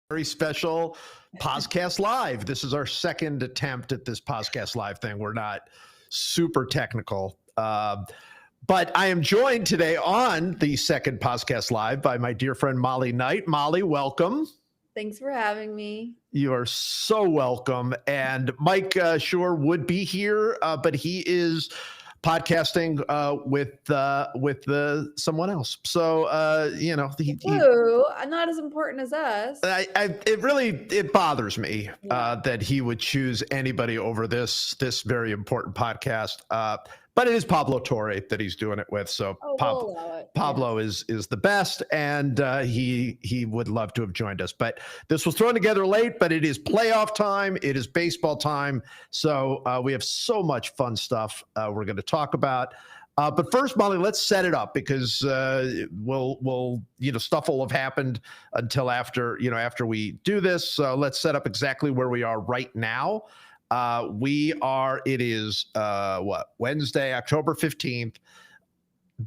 very special PosCast Live. This is our second attempt at this PosCast Live thing. We're not super technical. But I am joined today on the second PosCast Live by my dear friend Molly Knight. Molly, welcome. Thanks for having me. You are so welcome. And Mike Shore would be here, but he is podcasting with someone else. So Not as important as us. It bothers me that he would choose anybody over this very important podcast. But it is Pablo Torre that he's doing it with. So we'll allow it. Pablo is the best, and he would love to have joined us. But this was thrown together late, but it is playoff time. It is baseball time. So we have so much fun stuff we're going to talk about. But first, Molly, let's set it up because we'll stuff will have happened until after we do this. So let's set up exactly where we are right now. It is Wednesday, October 15th.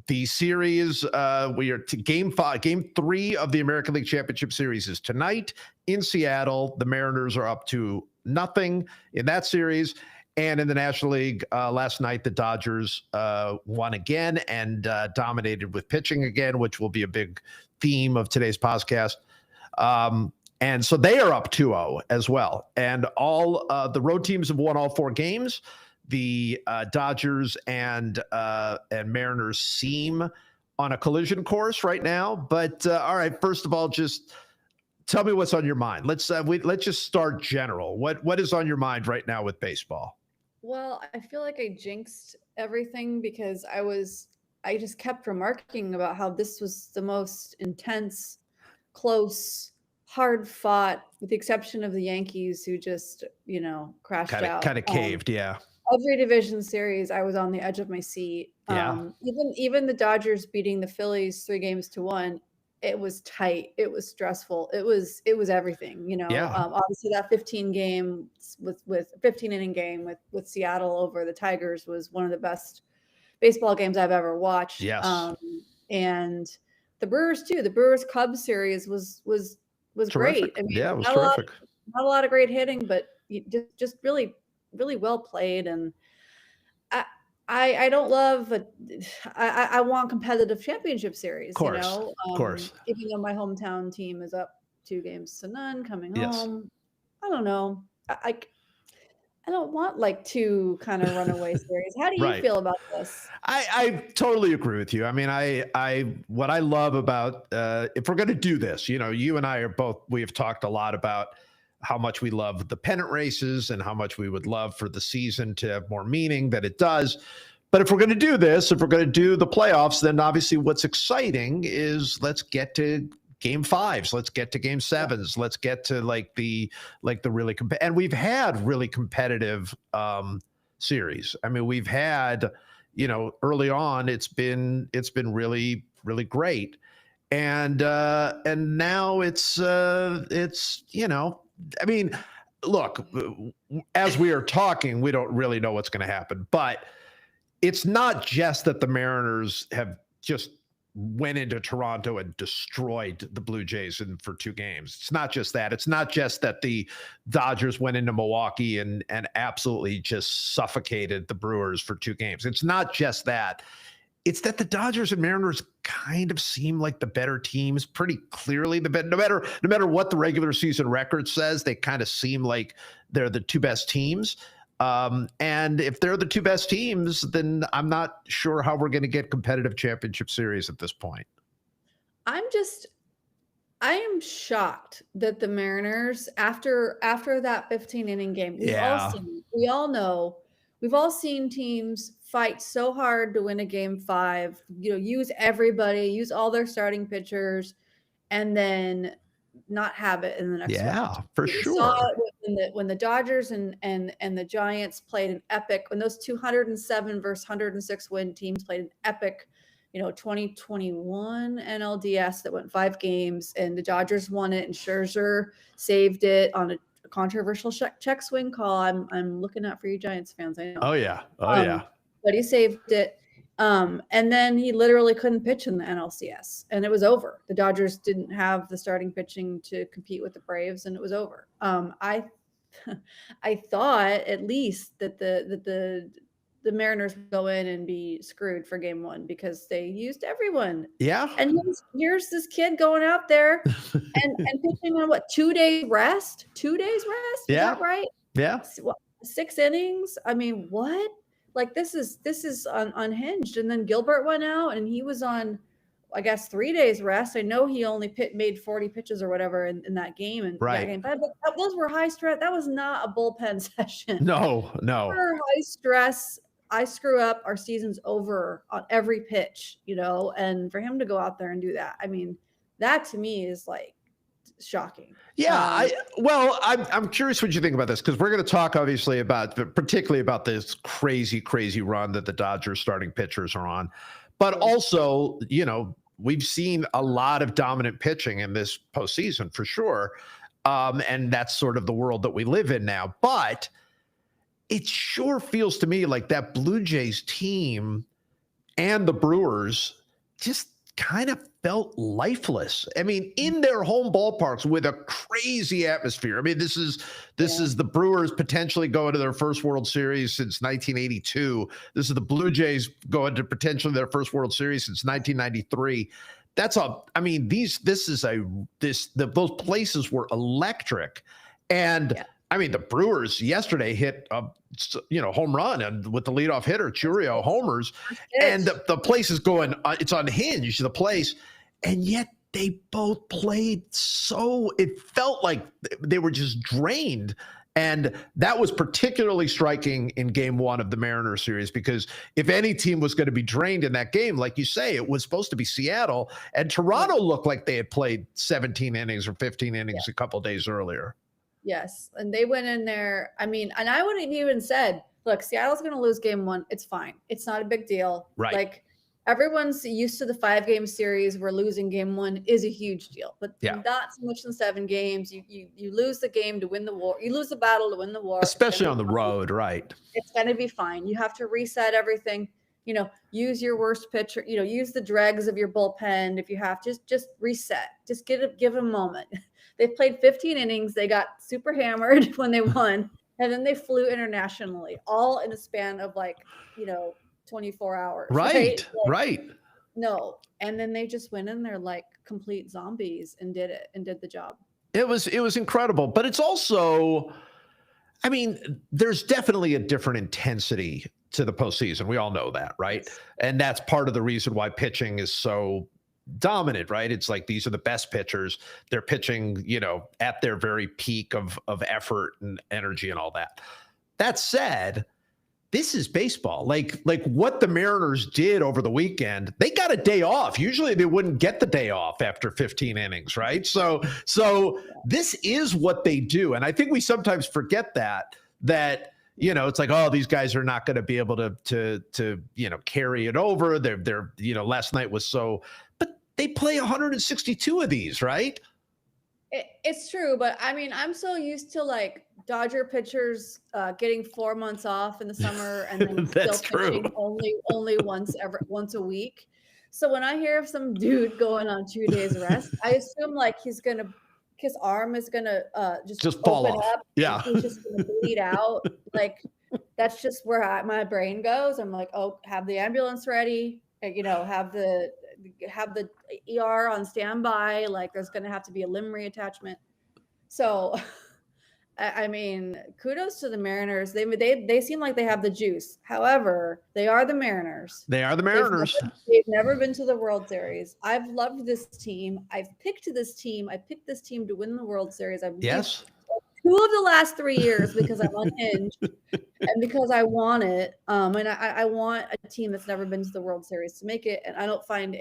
The series, we are to game 3 of the American League Championship Series is tonight in Seattle. The Mariners are up to nothing in that series. And in the National League last night, the Dodgers won again and dominated with pitching again, which will be a big theme of today's podcast. And so they are up 2-0 as well. And all the road teams have won all 4 games. The Dodgers and Mariners seem on a collision course right now. But all right, first of all, just tell me what's on your mind. Let's just start general. What is on your mind right now with baseball? Well, I feel like I jinxed everything because I just kept remarking about how this was the most intense, close, hard fought, with the exception of the Yankees, who just, crashed out. Kind of caved, yeah. Every division series, I was on the edge of my seat. Yeah. Even the Dodgers beating the Phillies 3-1, it was tight. It was stressful. It was everything, Yeah. Obviously that 15 inning game with Seattle over the Tigers was one of the best baseball games I've ever watched. Yes. And the Brewers too. The Brewers Cubs series was terrific. Great. I mean, yeah, it was terrific. Not a lot of great hitting, but just really, really well played. And I don't love I want competitive championship series, of course. Even though my hometown team is up 2-0 coming home. I don't know. I don't want like 2 kind of runaway series. How do you feel about this? I totally agree with you. I mean, what I love about if we're going to do this, you and I we have talked a lot about how much we love the pennant races and how much we would love for the season to have more meaning than it does. But if we're going to do this, if we're going to do the playoffs, then obviously what's exciting is let's get to game 5s. Let's get to game 7s. Let's get to the really and we've had really competitive series. I mean, we've had, early on, it's been really, really great. And now it's I mean, look, as we are talking, we don't really know what's going to happen, but it's not just that the Mariners have just went into Toronto and destroyed the Blue Jays for 2 games. It's not just that. It's not just that the Dodgers went into Milwaukee and absolutely just suffocated the Brewers for 2 games. It's not just that. It's that the Dodgers and Mariners kind of seem like the better teams, pretty clearly the better. No matter what the regular season record says, they kind of seem like they're the 2 best teams. And if they're the 2 best teams, then I'm not sure how we're going to get competitive championship series at this point. I am shocked that the Mariners, after that 15-inning game, we've all seen teams fight so hard to win a game 5, use everybody, use all their starting pitchers, and then not have it in the next round. For we sure. Saw it when the Dodgers and the Giants played an epic, when those 207 versus 106 win teams played an epic, 2021 NLDS that went 5 games, and the Dodgers won it, and Scherzer saved it on a controversial check swing call. I'm looking out for you Giants fans. I know. Oh yeah. But he saved it. And then he literally couldn't pitch in the NLCS, and it was over. The Dodgers didn't have the starting pitching to compete with the Braves, and it was over. I I thought at least that the Mariners would go in and be screwed for game one because they used everyone. Yeah. And here's this kid going out there and pitching on what, 2 days rest? 2 days rest? Is Yeah. that right? Yeah. 6 innings? I mean, what? Like this is unhinged. And then Gilbert went out and he was on, I guess, 3 days rest. I know he only made 40 pitches or whatever in that game. And Right. that game, but those were high stress. That was not a bullpen session. No. High stress. I screw up. Our season's over on every pitch, and for him to go out there and do that, I mean, that to me is like shocking. Yeah, I'm curious what you think about this, because we're going to talk obviously particularly about this crazy run that the Dodgers starting pitchers are on, but also, we've seen a lot of dominant pitching in this postseason for sure, and that's sort of the world that we live in now. But it sure feels to me like that Blue Jays team and the Brewers just kind of felt lifeless. I mean, in their home ballparks with a crazy atmosphere. I mean, this is the Brewers potentially going to their first World Series since 1982. This is the Blue Jays going to potentially their first World Series since 1993. Those places were electric. And I mean, the Brewers yesterday hit a home run and with the leadoff hitter, Churio homers, and the place is going, it's unhinged, the place. And yet they both played it felt like they were just drained. And that was particularly striking in game one of the Mariners series, because if any team was going to be drained in that game, like you say, it was supposed to be Seattle, and Toronto looked like they had played 17 innings or 15 innings a couple days earlier. Yes. And they went in there. I mean, and I would have even said, look, Seattle's going to lose game one. It's fine. It's not a big deal. Right. Like, everyone's used to the 5-game series where losing game one is a huge deal, but not so much in 7 games. You lose the game to win the war. You lose the battle to win the war. Especially on the road, right? It's going to be fine. You have to reset everything. Use your worst pitcher, use the dregs of your bullpen. If you have, just reset, just give them a moment. They played 15 innings. They got super hammered when they won. And then they flew internationally, all in a span of 24 hours. Right. Right. No. And then they just went in there like complete zombies and did the job. It was incredible, but it's also, I mean, there's definitely a different intensity to the postseason. We all know that, right? Yes. And that's part of the reason why pitching is so dominant, right? It's like, these are the best pitchers. They're pitching, at their very peak of effort and energy and all that. That said, this is baseball. Like what the Mariners did over the weekend, they got a day off. Usually they wouldn't get the day off after 15 innings, right? So this is what they do. And I think we sometimes forget that it's like, oh, these guys are not going to be able to carry it over. They're last night was but they play 162 of these, right? It's true, but I mean, I'm so used to Dodger pitchers getting 4 months off in the summer and then That's still pitching only once a week. So when I hear of some dude going on 2 days rest, I assume his arm is gonna just fall open off. up. Yeah, he's just gonna bleed out. That's just where my brain goes. I'm like, oh, have the ambulance ready. Have the ER on standby. There's going to have to be a limb reattachment. So, I mean, kudos to the Mariners. They seem like they have the juice. However, they are the Mariners. They are the Mariners. They've never been to the World Series. I've loved this team. I've picked this team. I picked this team to win the World Series. Yes. 2 of the last 3 years because I'm unhinged and because I want it. And I want a team that's never been to the World Series to make it. And I don't find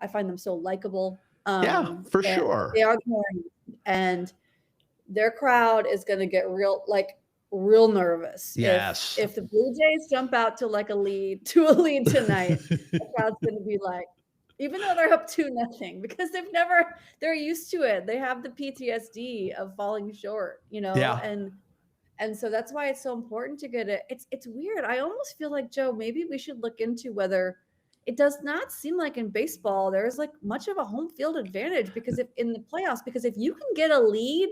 I find them so likable. Yeah, for sure. They are boring. And their crowd is going to get real nervous. Yes. If the Blue Jays jump out to a lead tonight, the crowd's going to be like, even though they're up 2-0, because they're used to it. They have the PTSD of falling short, Yeah. and And so that's why it's so important to get it. It's weird. I almost feel like, Joe, maybe we should look into whether it does not seem like in baseball there's like much of a home field advantage, because if in the playoffs, because if you can get a lead,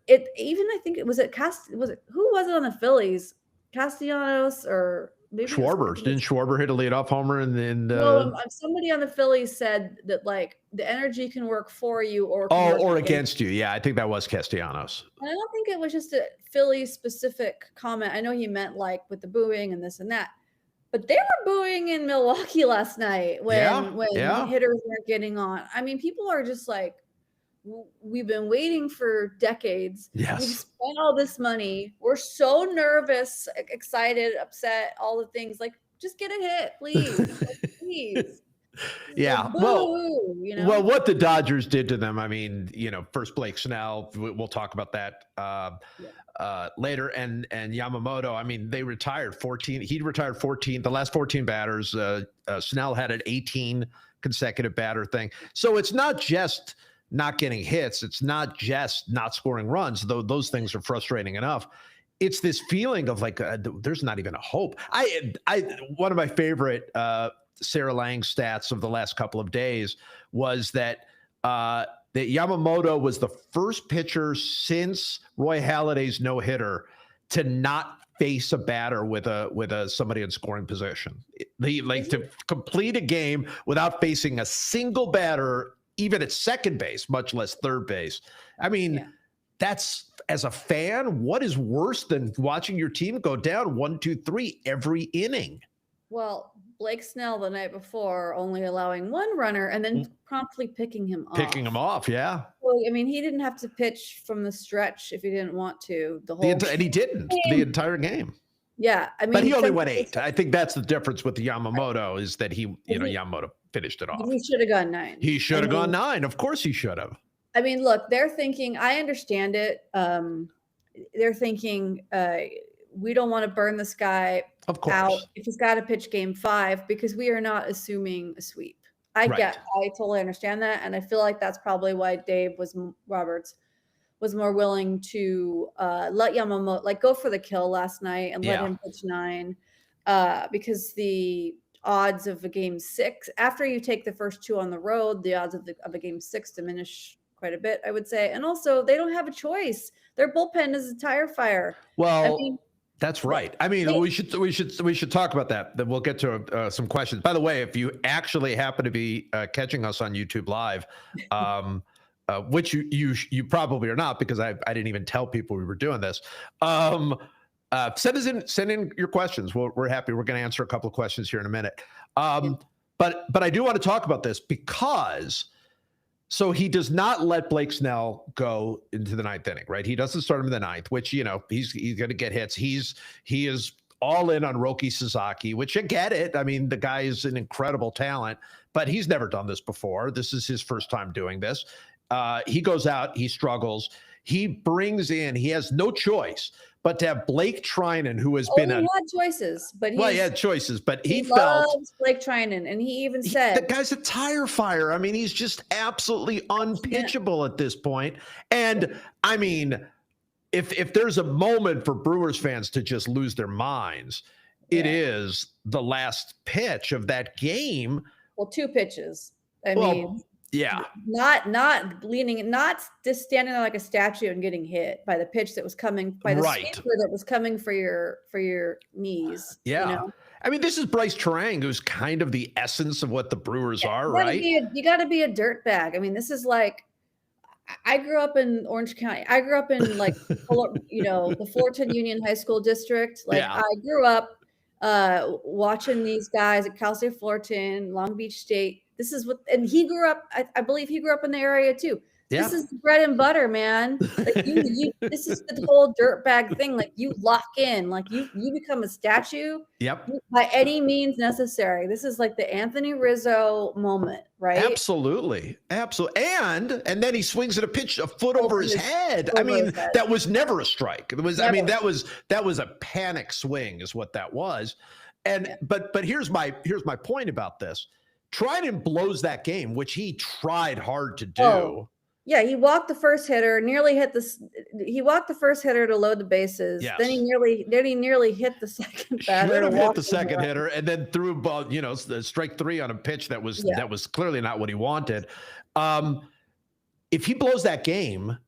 it even I think it was who was it on the Phillies? Castellanos, or maybe it was Schwarber. Didn't Schwarber hit a leadoff homer in no, the somebody on the Phillies said that like the energy can work for you or can work or against you. Yeah, I think that was Castellanos. And I don't think it was just a Philly specific comment. I know he meant like with the booing and this and that, but they were booing in Milwaukee last night when hitters weren't getting on. I mean, people are just like, we've been waiting for decades. Yes. We've spent all this money. We're so nervous, excited, upset, all the things. Like, just get a hit, please. Like, please. Yeah. Like, well, you know? Well, what the Dodgers did to them, I mean, first Blake Snell, we'll talk about that later. And Yamamoto, I mean, they retired 14. He retired 14, the last 14 batters. Snell had an 18 consecutive batter thing. So it's not just not getting hits. It's not just not scoring runs, though those things are frustrating enough. It's this feeling of like, there's not even a hope. One of my favorite Sarah Lang stats of the last couple of days was that Yamamoto was the first pitcher since Roy Halladay's no-hitter to not face a batter with somebody in scoring position. To complete a game without facing a single batter, even at second base, much less third base. I mean, that's, as a fan, what is worse than watching your team go down 1, 2, 3 every inning? Well, Blake Snell the night before only allowing one runner and then promptly picking him off. Yeah. Well, I mean, he didn't have to pitch from the stretch if he didn't want to. And he didn't the entire game. Yeah, I mean, but he only went 8. I think that's the difference with the Yamamoto is that Yamamoto finished it off. He should have gone 9. He should have gone 9. Of course, he should have. I mean, look, they're thinking. I understand it. They're thinking we don't want to burn this guy out if he's got to pitch game 5 because we are not assuming a sweep. I totally understand that, and I feel like that's probably why Dave Roberts was more willing to let Yamamoto go for the kill last night and let him pitch 9 because the odds of a game 6 after you take the first 2 on the road, the odds of a game 6 diminish quite a bit, I would say. And also, they don't have a choice. Their bullpen is a tire fire. Well, that's right. I mean, we should talk about that. Then we'll get to some questions. By the way, if you actually happen to be catching us on YouTube Live, which you probably are not because I didn't even tell people we were doing this. Send in your questions. We're happy. We're going to answer a couple of questions here in a minute. But I do want to talk about this because. So he does not let Blake Snell go into the 9th inning, right? He doesn't start him in the 9th, which, he's going to get hits. He is all in on Roki Sasaki, which I get it. I mean, the guy is an incredible talent, but he's never done this before. This is his first time doing this. He goes out, he struggles. He has no choice but to have Blake Trinan, who has been he had choices, but he had choices, but he loves Blake Trinan, and he even said the guy's a tire fire. I mean, he's just absolutely unpitchable at this point. And I mean, if there's a moment for Brewers fans to just lose their minds, it is the last pitch of that game. Well, 2 pitches. I mean. Yeah. Not leaning, not just standing there like a statue and getting hit by the pitch that was coming, by the sweeper that was coming for your knees. Yeah. I mean, this is Bryce Terang, who's kind of the essence of what the Brewers are, right? You got to be a dirtbag. I mean, this is like, I grew up in Orange County. I grew up in the Fullerton Union High School district. I grew up watching these guys at Cal State Fullerton, Long Beach State. This is and he grew up, I believe he grew up in the area too. Yeah. This is bread and butter, man. This is the whole dirtbag thing. Like you lock in, like you become a statue. Yep. By any means necessary. This is like the Anthony Rizzo moment, right? Absolutely. And then he swings at a pitch a foot over his head. That was never a strike. It was, that was a panic swing is what that was. And, but here's my point about this. Trinan blows that game, which he tried hard to do. Yeah, he walked the first hitter, nearly hit this. He walked the first hitter to load the bases. Yes. Then he nearly hit the second batter. Should To have hit walk the the second run. hitter and then threw ball, the strike 3 on a pitch that Yeah. was clearly not what he wanted. If he blows that game,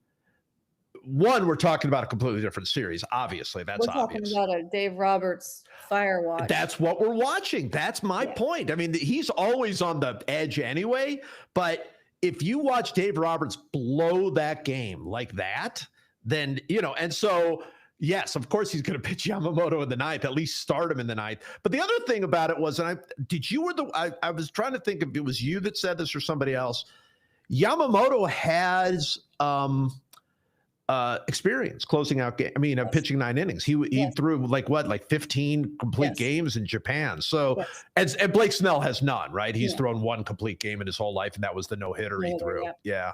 one, we're talking about a completely different series. Obviously, that's We're talking obvious. about a Dave Roberts fire watch. That's what we're watching. That's my point. I mean, he's always on the edge anyway, but if you watch Dave Roberts blow that game like that, then, and so, yes, of course he's going to pitch Yamamoto in the ninth, at least start him in the ninth. But the other thing about it was, I was trying to think if it was you that said this or somebody else. Yamamoto has experience closing out game. I mean, pitching 9 innings. He threw like 15 complete games in Japan. So, and Blake Snell has none, right? He's thrown 1 complete game in his whole life, and that was the no-hitter he threw. Yeah.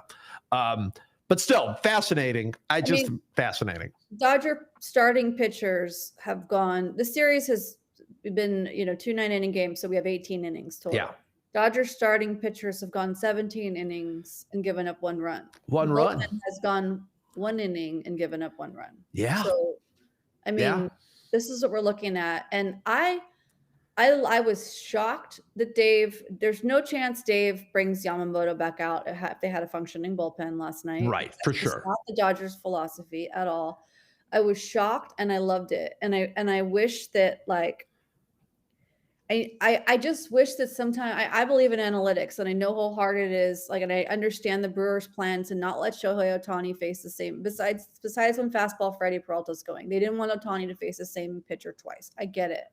But still fascinating. Fascinating. Dodger starting pitchers have gone. The series has been, 2 9-inning games, so we have 18 innings total. Yeah. Dodger starting pitchers have gone 17 innings and given up 1 run. One run has gone 1 inning and given up 1 run. Yeah. So, I mean, this is what we're looking at, and I was shocked that there's no chance Dave brings Yamamoto back out if they had a functioning bullpen last night. Right, for sure. Not the Dodgers' philosophy at all. I was shocked and I loved it. And I wish that I just wish that sometime I believe in analytics and I know how hard it is. And I understand the Brewers' plan to not let Shohei Ohtani face the same. Besides when fastball Freddie Peralta's going, they didn't want Ohtani to face the same pitcher twice. I get it.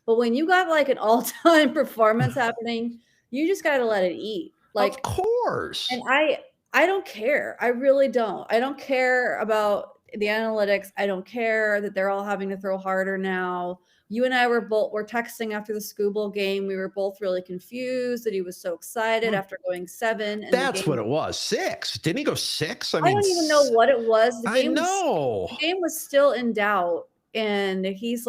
But when you got an all-time performance happening, you just got to let it eat. Of course. And I don't care. I really don't. I don't care about the analytics. I don't care that they're all having to throw harder now. You and I were texting after the Scooble game. We were both really confused that he was so excited after going 7. And that's what it was. 6. Didn't he go 6? I don't even know what it was. I know. The game was still in doubt. And he's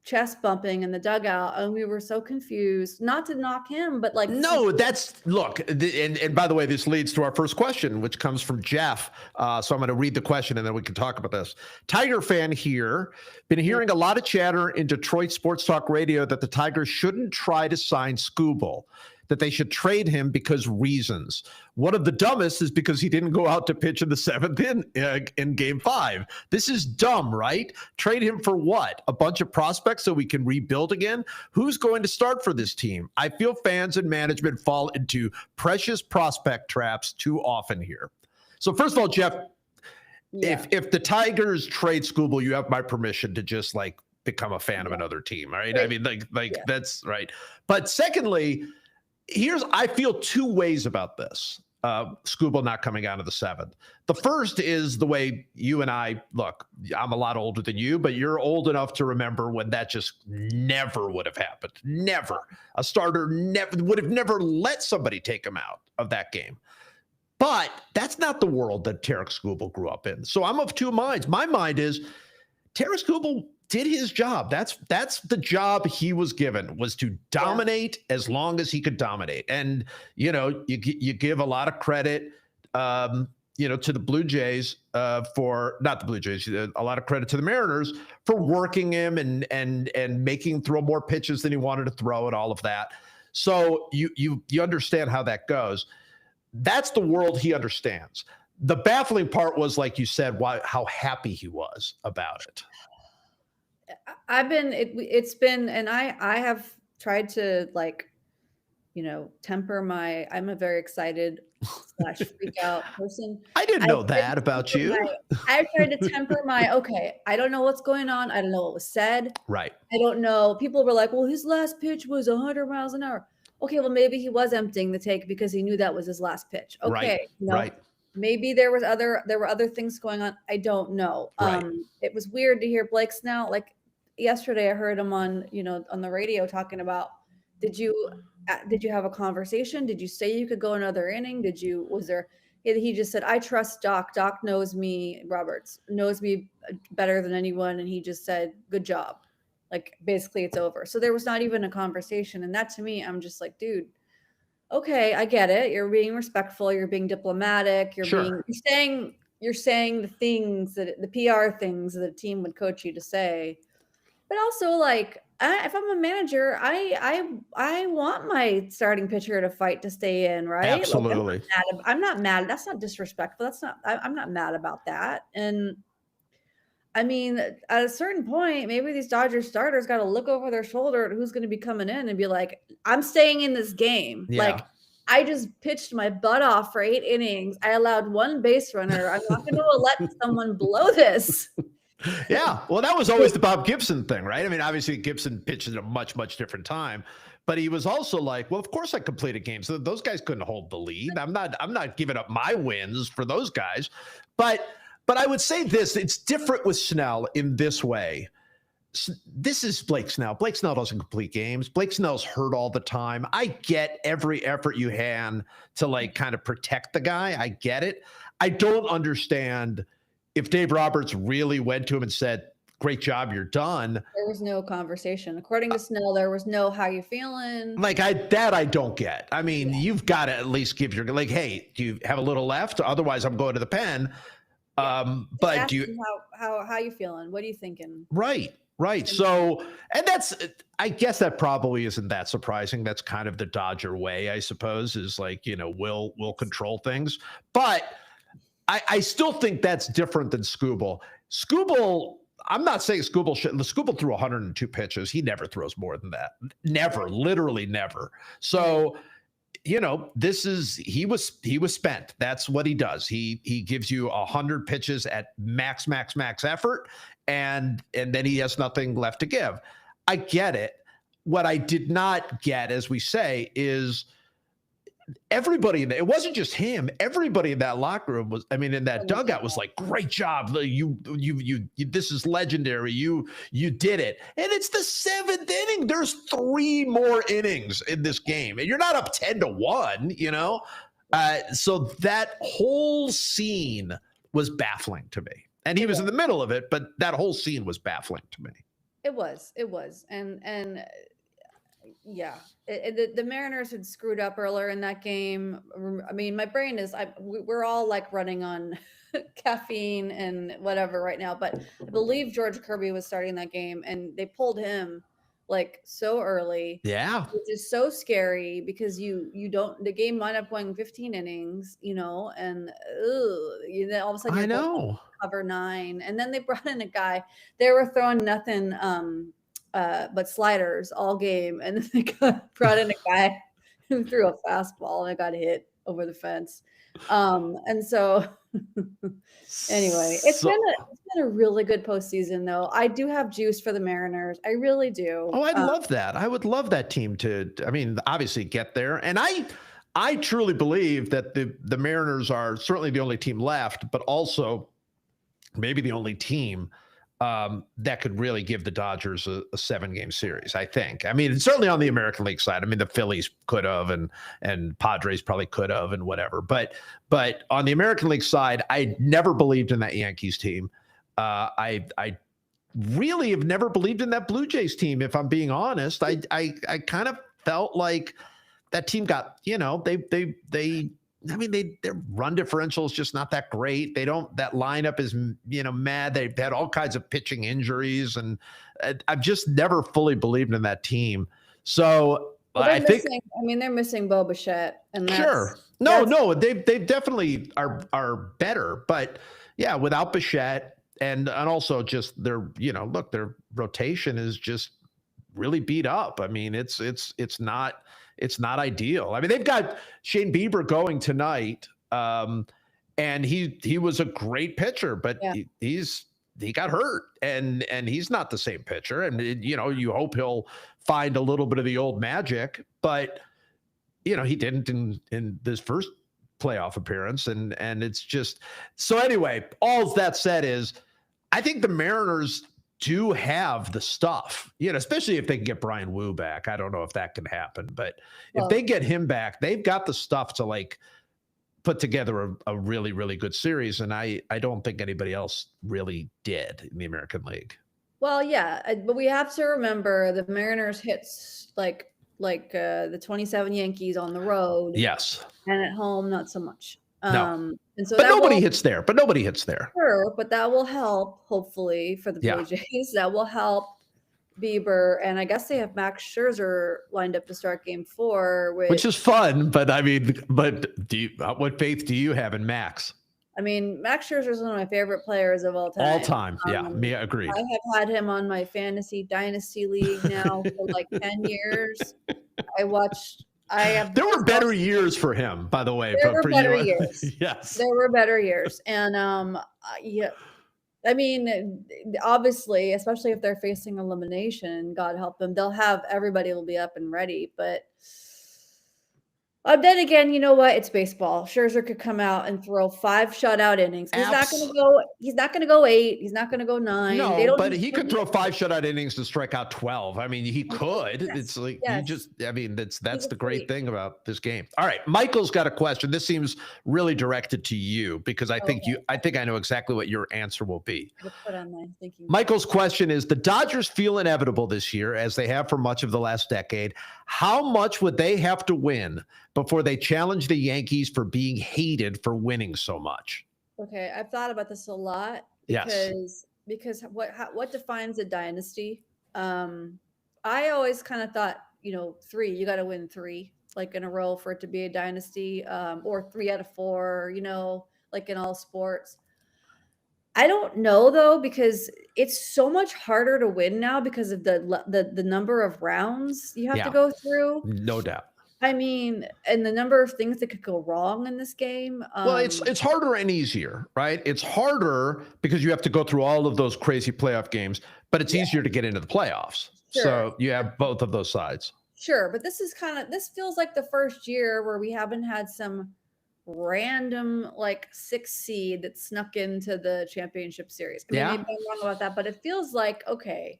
chest bumping in the dugout, and we were so confused. Not to knock him, but no, and by the way, this leads to our first question, which comes from Jeff. So I'm going to read the question and then we can talk about this. Tiger fan here. Been hearing a lot of chatter in Detroit sports talk radio that the Tigers shouldn't try to sign Scooble, that they should trade him because reasons. One of the dumbest is because he didn't go out to pitch in the 7th in game 5. This is dumb, right? Trade him for what? A bunch of prospects so we can rebuild again? Who's going to start for this team? I feel fans and management fall into precious prospect traps too often here. So first of all, Jeff, if the Tigers trade Scooble, you have my permission to just become a fan of another team, right? I mean, that's right. But secondly, I feel 2 ways about this. Scooble not coming out of the 7th. The first is the way you and I look. I'm a lot older than you, but you're old enough to remember when that just never would have happened. Never. A starter would have never let somebody take him out of that game. But that's not the world that Tarek Scooble grew up in. So I'm of 2 minds. My mind is Tarek Scooble did his job. That's the job he was given, was to dominate as long as he could dominate. And, you give a lot of credit, to the Blue Jays for not the Blue Jays, a lot of credit to the Mariners for working him and making him throw more pitches than he wanted to throw and all of that. So you understand how that goes. That's the world he understands. The baffling part was, like you said, how happy he was about it. It's been, and I have tried to temper I'm a very excited / freak out person. I didn't know that about you. I tried to temper okay, I don't know what's going on. I don't know what was said. Right. I don't know. People were like, well, his last pitch was 100 miles an hour. Okay, well, maybe he was emptying the tank because he knew that was his last pitch. Okay. Right. Right. Maybe there were other things going on. I don't know. Right. It was weird to hear Blake Snell. Yesterday, I heard him on the radio talking about, did you have a conversation? Did you say you could go another inning? He just said, I trust Doc. Doc knows me. Roberts knows me better than anyone. And he just said, good job. Basically it's over. So there was not even a conversation. And that to me, I'm just like, dude, Okay, I get it. You're being respectful, you're being diplomatic, Sure. you're saying the things that the PR things that a team would coach you to say. But also, like, if I'm a manager, I want my starting pitcher to fight to stay in, right? Like, Absolutely. I'm not mad. That's not disrespectful. I'm not mad about that. And I mean, at a certain point, maybe these Dodgers starters got to look over their shoulder at who's going to be coming in and be like, I'm staying in this game. Yeah. Like, I just pitched my butt off for 8 innings. I allowed one base runner. I'm not going to let someone blow this. Yeah. Well, that was always the Bob Gibson thing, right? I mean, obviously Gibson pitched at a much, much different time, but he was also like, well, of course I completed games. So those guys couldn't hold the lead. I'm not giving up my wins for those guys. But I would say this, it's different with Snell in this way. This is Blake Snell. Blake Snell doesn't complete games. Blake Snell's hurt all the time. I get every effort you had to like kind of protect the guy. I get it. I don't understand if Dave Roberts really went to him and said, "Great job, you're done." There was no conversation. According to Snell, there was no "how you feeling?" Like I don't get. I mean, you've got to at least give your like, hey, do you have a little left? Otherwise, I'm going to the pen. Yeah. Just But ask do you him how you feeling? What are you thinking? right? Right. So, and that's, I guess that probably isn't that surprising. That's kind of the Dodger way, I suppose, is like, we'll control things. But I still think that's different than Skubal. Skubal, I'm not saying Skubal threw 102 pitches. He never throws more than that. Never, literally never. So, he was spent. That's what he does. He gives you 100 pitches at max effort, and then he has nothing left to give. I get it. What I did not get, as we say, is everybody it wasn't just him. Everybody in that locker room in that dugout was like, great job. You this is legendary. You did it. And it's the 7th inning. There's 3 more innings in this game. And you're not up 10-1, so that whole scene was baffling to me. And he was in the middle of it, but that whole scene was baffling to me. It was. And yeah, the Mariners had screwed up earlier in that game. I mean, my brain is, we're all like running on caffeine and whatever right now, but I believe George Kirby was starting that game and they pulled him like so early. Yeah. Which is so scary because the game wound up going 15 innings, and all of a sudden I know. cover 9. And then they brought in a guy, they were throwing nothing, but sliders all game. And then they brought in a guy who threw a fastball and it got hit over the fence. And so anyway, it's been a really good postseason though. I do have juice for the Mariners. I really do. Oh, I'd love that. I would love that team to, obviously get there. And I truly believe that the Mariners are certainly the only team left, but also maybe the only team that could really give the Dodgers a 7-game series, I think. I mean, certainly on the American League side. I mean, the Phillies could have and Padres probably could have and whatever. But on the American League side, I never believed in that Yankees team. I really have never believed in that Blue Jays team, if I'm being honest. I kind of felt like that team got, their run differential is just not that great. That lineup is, mad. They've had all kinds of pitching injuries, and I've just never fully believed in that team. So I think, they're missing Bo Bichette, and sure. No, they definitely are better, but yeah, without Bichette and also just their rotation is just really beat up. I mean, it's not ideal. I mean, they've got Shane Bieber going tonight, and he was a great pitcher, but he got hurt, and he's not the same pitcher. And you hope he'll find a little bit of the old magic, but he didn't in this first playoff appearance, and it's just so. Anyway, all that said is, I think the Mariners do have the stuff, especially if they can get Brian Wu back. I don't know if that can happen, but if they get him back, they've got the stuff to like put together a really, really good series. And I don't think anybody else really did in the American League. Well, yeah, but we have to remember the Mariners hit like like the 27 Yankees on the road, Yes. and at home, not so much. No. And so But that nobody will hits there. But nobody hits there. sure, but that will help hopefully for the Yeah. Blue Jays. That will help Bieber, and I guess they have Max Scherzer lined up to start Game 4, Which is which fun, but I mean, what faith do you have in Max? I mean, Max Scherzer is one of my favorite players of all time. All time. Yeah, me agreed. I have had him on my fantasy dynasty league now for like 10 years. There were better years for him, by the way. There were for better you. years. Yes. There were better years. And yeah, I mean, obviously, especially if they're facing elimination, God help them, everybody will be up and ready. But then again, you know what? It's baseball. Scherzer could come out and throw 5 shutout innings. He's not going to go. He's not going to go 8. He's not going to go 9. No, but he could throw 5 shutout innings to strike out 12. I mean, he could. Yes, It's like yes. I mean, that's the great thing about this game. All right, Michael's got a question. This seems really directed to you because I think I know exactly what your answer will be. Put on my thinking. Michael's question is: the Dodgers feel inevitable this year, as they have for much of the last decade. How much would they have to win before they challenge the Yankees for being hated for winning so much? Okay, I've thought about this a lot because what defines a dynasty? I always kind of thought, 3, you got to win 3 like in a row for it to be a dynasty, or 3 out of 4, like in all sports. I don't know though, because it's so much harder to win now because of the number of rounds you have to go through. No doubt. I mean, and the number of things that could go wrong in this game. Well, it's harder and easier, right? It's harder because you have to go through all of those crazy playoff games, but it's easier to get into the playoffs. Sure. So you have both of those sides. Sure, but this feels like the first year where we haven't had some random like 6 seed that snuck into the championship series. I mean, maybe I'm wrong about that, but it feels like, okay,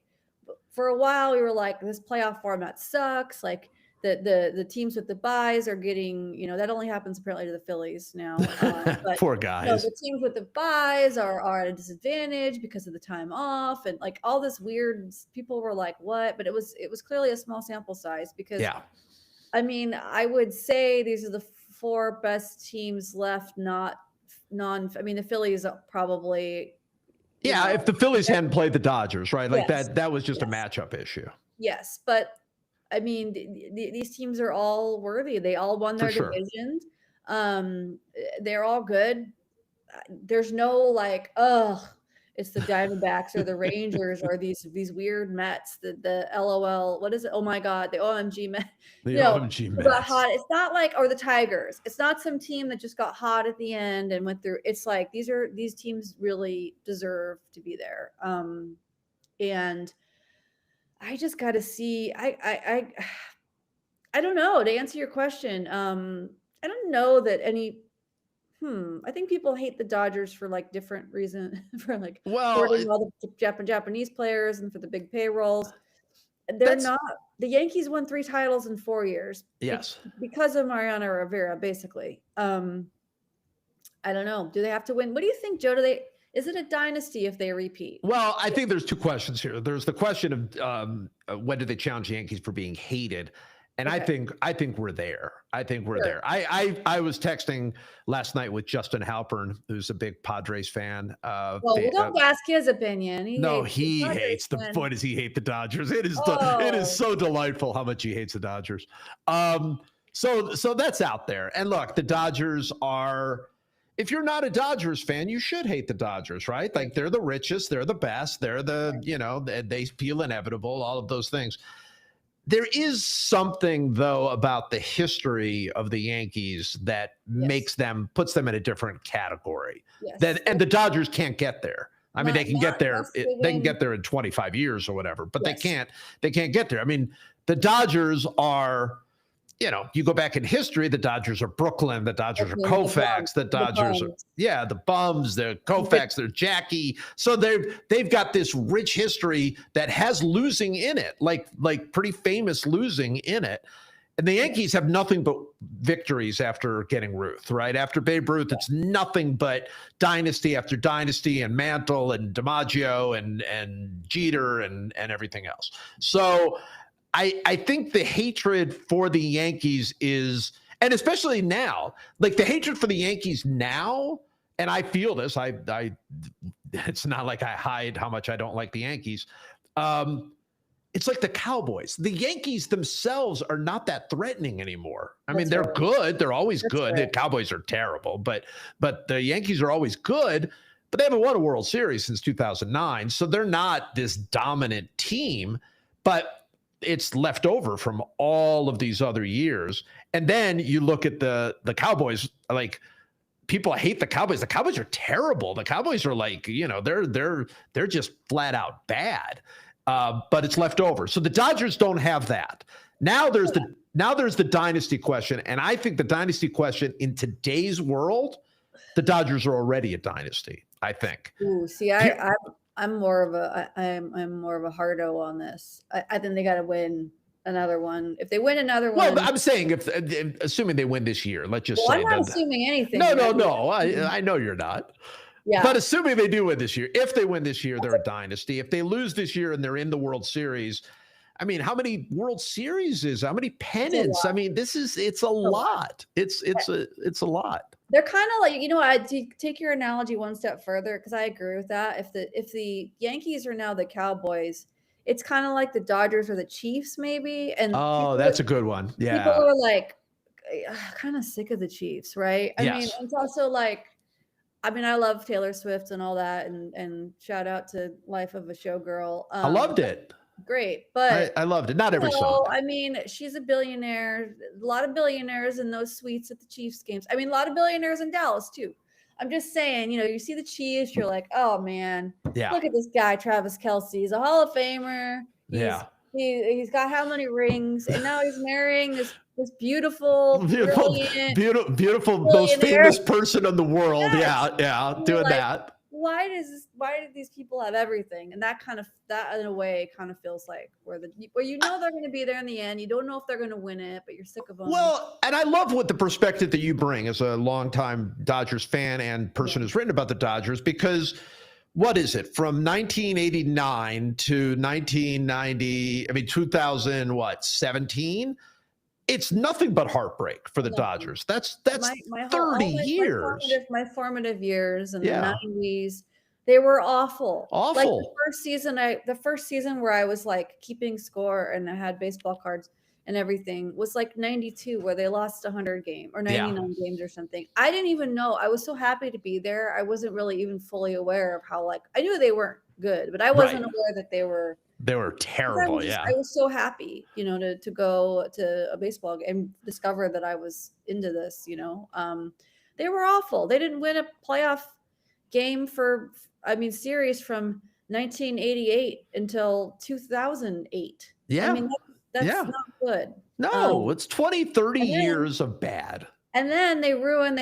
for a while we were like, this playoff format sucks. Like the teams with the buys are getting, that only happens apparently to the Phillies now. But, poor guys. The teams with the buys are at a disadvantage because of the time off and like all this weird. People were like, what? But it was clearly a small sample size because. I mean, I would say these are the 4 best teams left. I mean, the Phillies probably. If the Phillies hadn't played the Dodgers, right? Like that was just a matchup issue. Yes, but. I mean, these teams are all worthy. They all won their divisions. They're all good. There's no like, it's the Diamondbacks or the Rangers or these weird Mets. The LOL. What is it? Oh my God, the OMG Mets. OMG Mets. Got hot. It's not like or the Tigers. It's not some team that just got hot at the end and went through. It's like these teams really deserve to be there. And. I just got to see. I don't know. To answer your question, I don't know that any. I think people hate the Dodgers for like different reasons. For like hoarding all the Japanese players and for the big payrolls. They're not. The Yankees won 3 titles in 4 years. Yes, because of Mariano Rivera, basically. I don't know. Do they have to win? What do you think, Joe? Is it a dynasty if they repeat? Well, I think there's 2 questions here. There's the question of when do they challenge the Yankees for being hated, and I think we're there. I think we're there. I was texting last night with Justin Halpern, who's a big Padres fan. We don't ask his opinion. He hates the. Boy, does he hate the Dodgers? It is so delightful how much he hates the Dodgers. So that's out there. And look, the Dodgers are. If you're not a Dodgers fan, you should hate the Dodgers, right? Like they're the richest, they're the best, they're they feel inevitable, all of those things. There is something though about the history of the Yankees that puts them in a different category. Yes. And the Dodgers can't get there. I mean, they can get there. They can get there in 25 years or whatever, but they can't get there. I mean, the Dodgers are. You go back in history, the Dodgers are Brooklyn, the Dodgers are Koufax, the Dodgers are, the Bums, they're Koufax, they're Jackie. So they've got this rich history that has losing in it, like pretty famous losing in it. And the Yankees have nothing but victories after getting Ruth, right? After Babe Ruth, it's nothing but dynasty after dynasty and Mantle and DiMaggio and Jeter and everything else. So I think the hatred for the Yankees is, and especially now, like the hatred for the Yankees now, and I feel this. It's not like I hide how much I don't like the Yankees. It's like the Cowboys. The Yankees themselves are not that threatening anymore. I mean, they're good. They're always good. The Cowboys are terrible, but the Yankees are always good. But they haven't won a World Series since 2009, so they're not this dominant team. But it's left over from all of these other years. And then you look at the Cowboys, like people hate the Cowboys. The Cowboys are terrible. The Cowboys are like, they're just flat out bad. But it's left over. So the Dodgers don't have that. Now there's the dynasty question. And I think the dynasty question in today's world, the Dodgers are already a dynasty, I think. Ooh, see, I'm more of a hardo on this. I think they got to win another one. If they win another one, well, I'm saying if assuming they win this year, let's just say. I'm not assuming anything. No. I know you're not. Yeah. But assuming they do win this year, if they win this year, they're a dynasty. If they lose this year and they're in the World Series, I mean, how many World Series how many pennants? I mean, it's a lot. It's a lot. They're kind of like, I take your analogy one step further because I agree with that. If the Yankees are now the Cowboys, it's kind of like the Dodgers or the Chiefs, maybe. And that's a good one. Yeah. People are like kind of sick of the Chiefs, right? I mean, it's also like, I love Taylor Swift and all that, and shout out to Life of a Showgirl. I loved it. Great, but I loved it. Not every song. I mean, she's a billionaire. A lot of billionaires in those suites at the Chiefs games. I mean, a lot of billionaires in Dallas too. I'm just saying, you see the Chiefs, you're like, oh man, look at this guy, Travis Kelce. He's a Hall of Famer. He's got how many rings, and now he's marrying this beautiful, most famous person in the world. Yes. Yeah, doing like, that. Why do these people have everything? And that in a way kind of feels like where they're going to be there in the end. You don't know if they're going to win it, but you're sick of them. Well, and I love what the perspective that you bring as a longtime Dodgers fan and person who's written about the Dodgers, because what is it from 1989 to 1990? I mean, 2017. It's nothing but heartbreak for the Dodgers. That's 30 years. My formative years in the 90s, they were awful. Awful. Like the first season where I was like keeping score and I had baseball cards and everything was like 92, where they lost 100 games or 99 games or something. I didn't even know. I was so happy to be there. I wasn't really even fully aware of how, I knew they weren't good, but I wasn't aware that they were terrible. I was so happy, to go to a baseball game and discover that I was into this, they were awful. They didn't win a playoff game series from 1988 until 2008. Yeah. I mean, that's not good. No, it's 20, 30 years of bad. And then they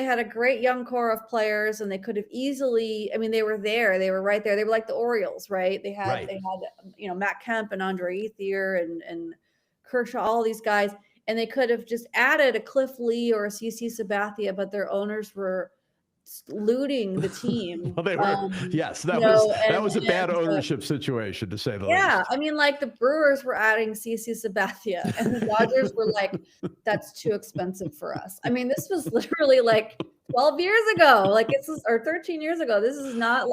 had a great young core of players, and they could have easily, they were there. They were right there. They were like the Orioles, right? They had Matt Kemp and Andre Ethier and Kershaw, all these guys. And they could have just added a Cliff Lee or a CC Sabathia, but their owners were looting the team. Well, they were, that was a bad ownership situation, to say the least. Yeah, like the Brewers were adding CC Sabathia, and the Dodgers were like, that's too expensive for us. This was literally like 12 years ago, or 13 years ago. This is not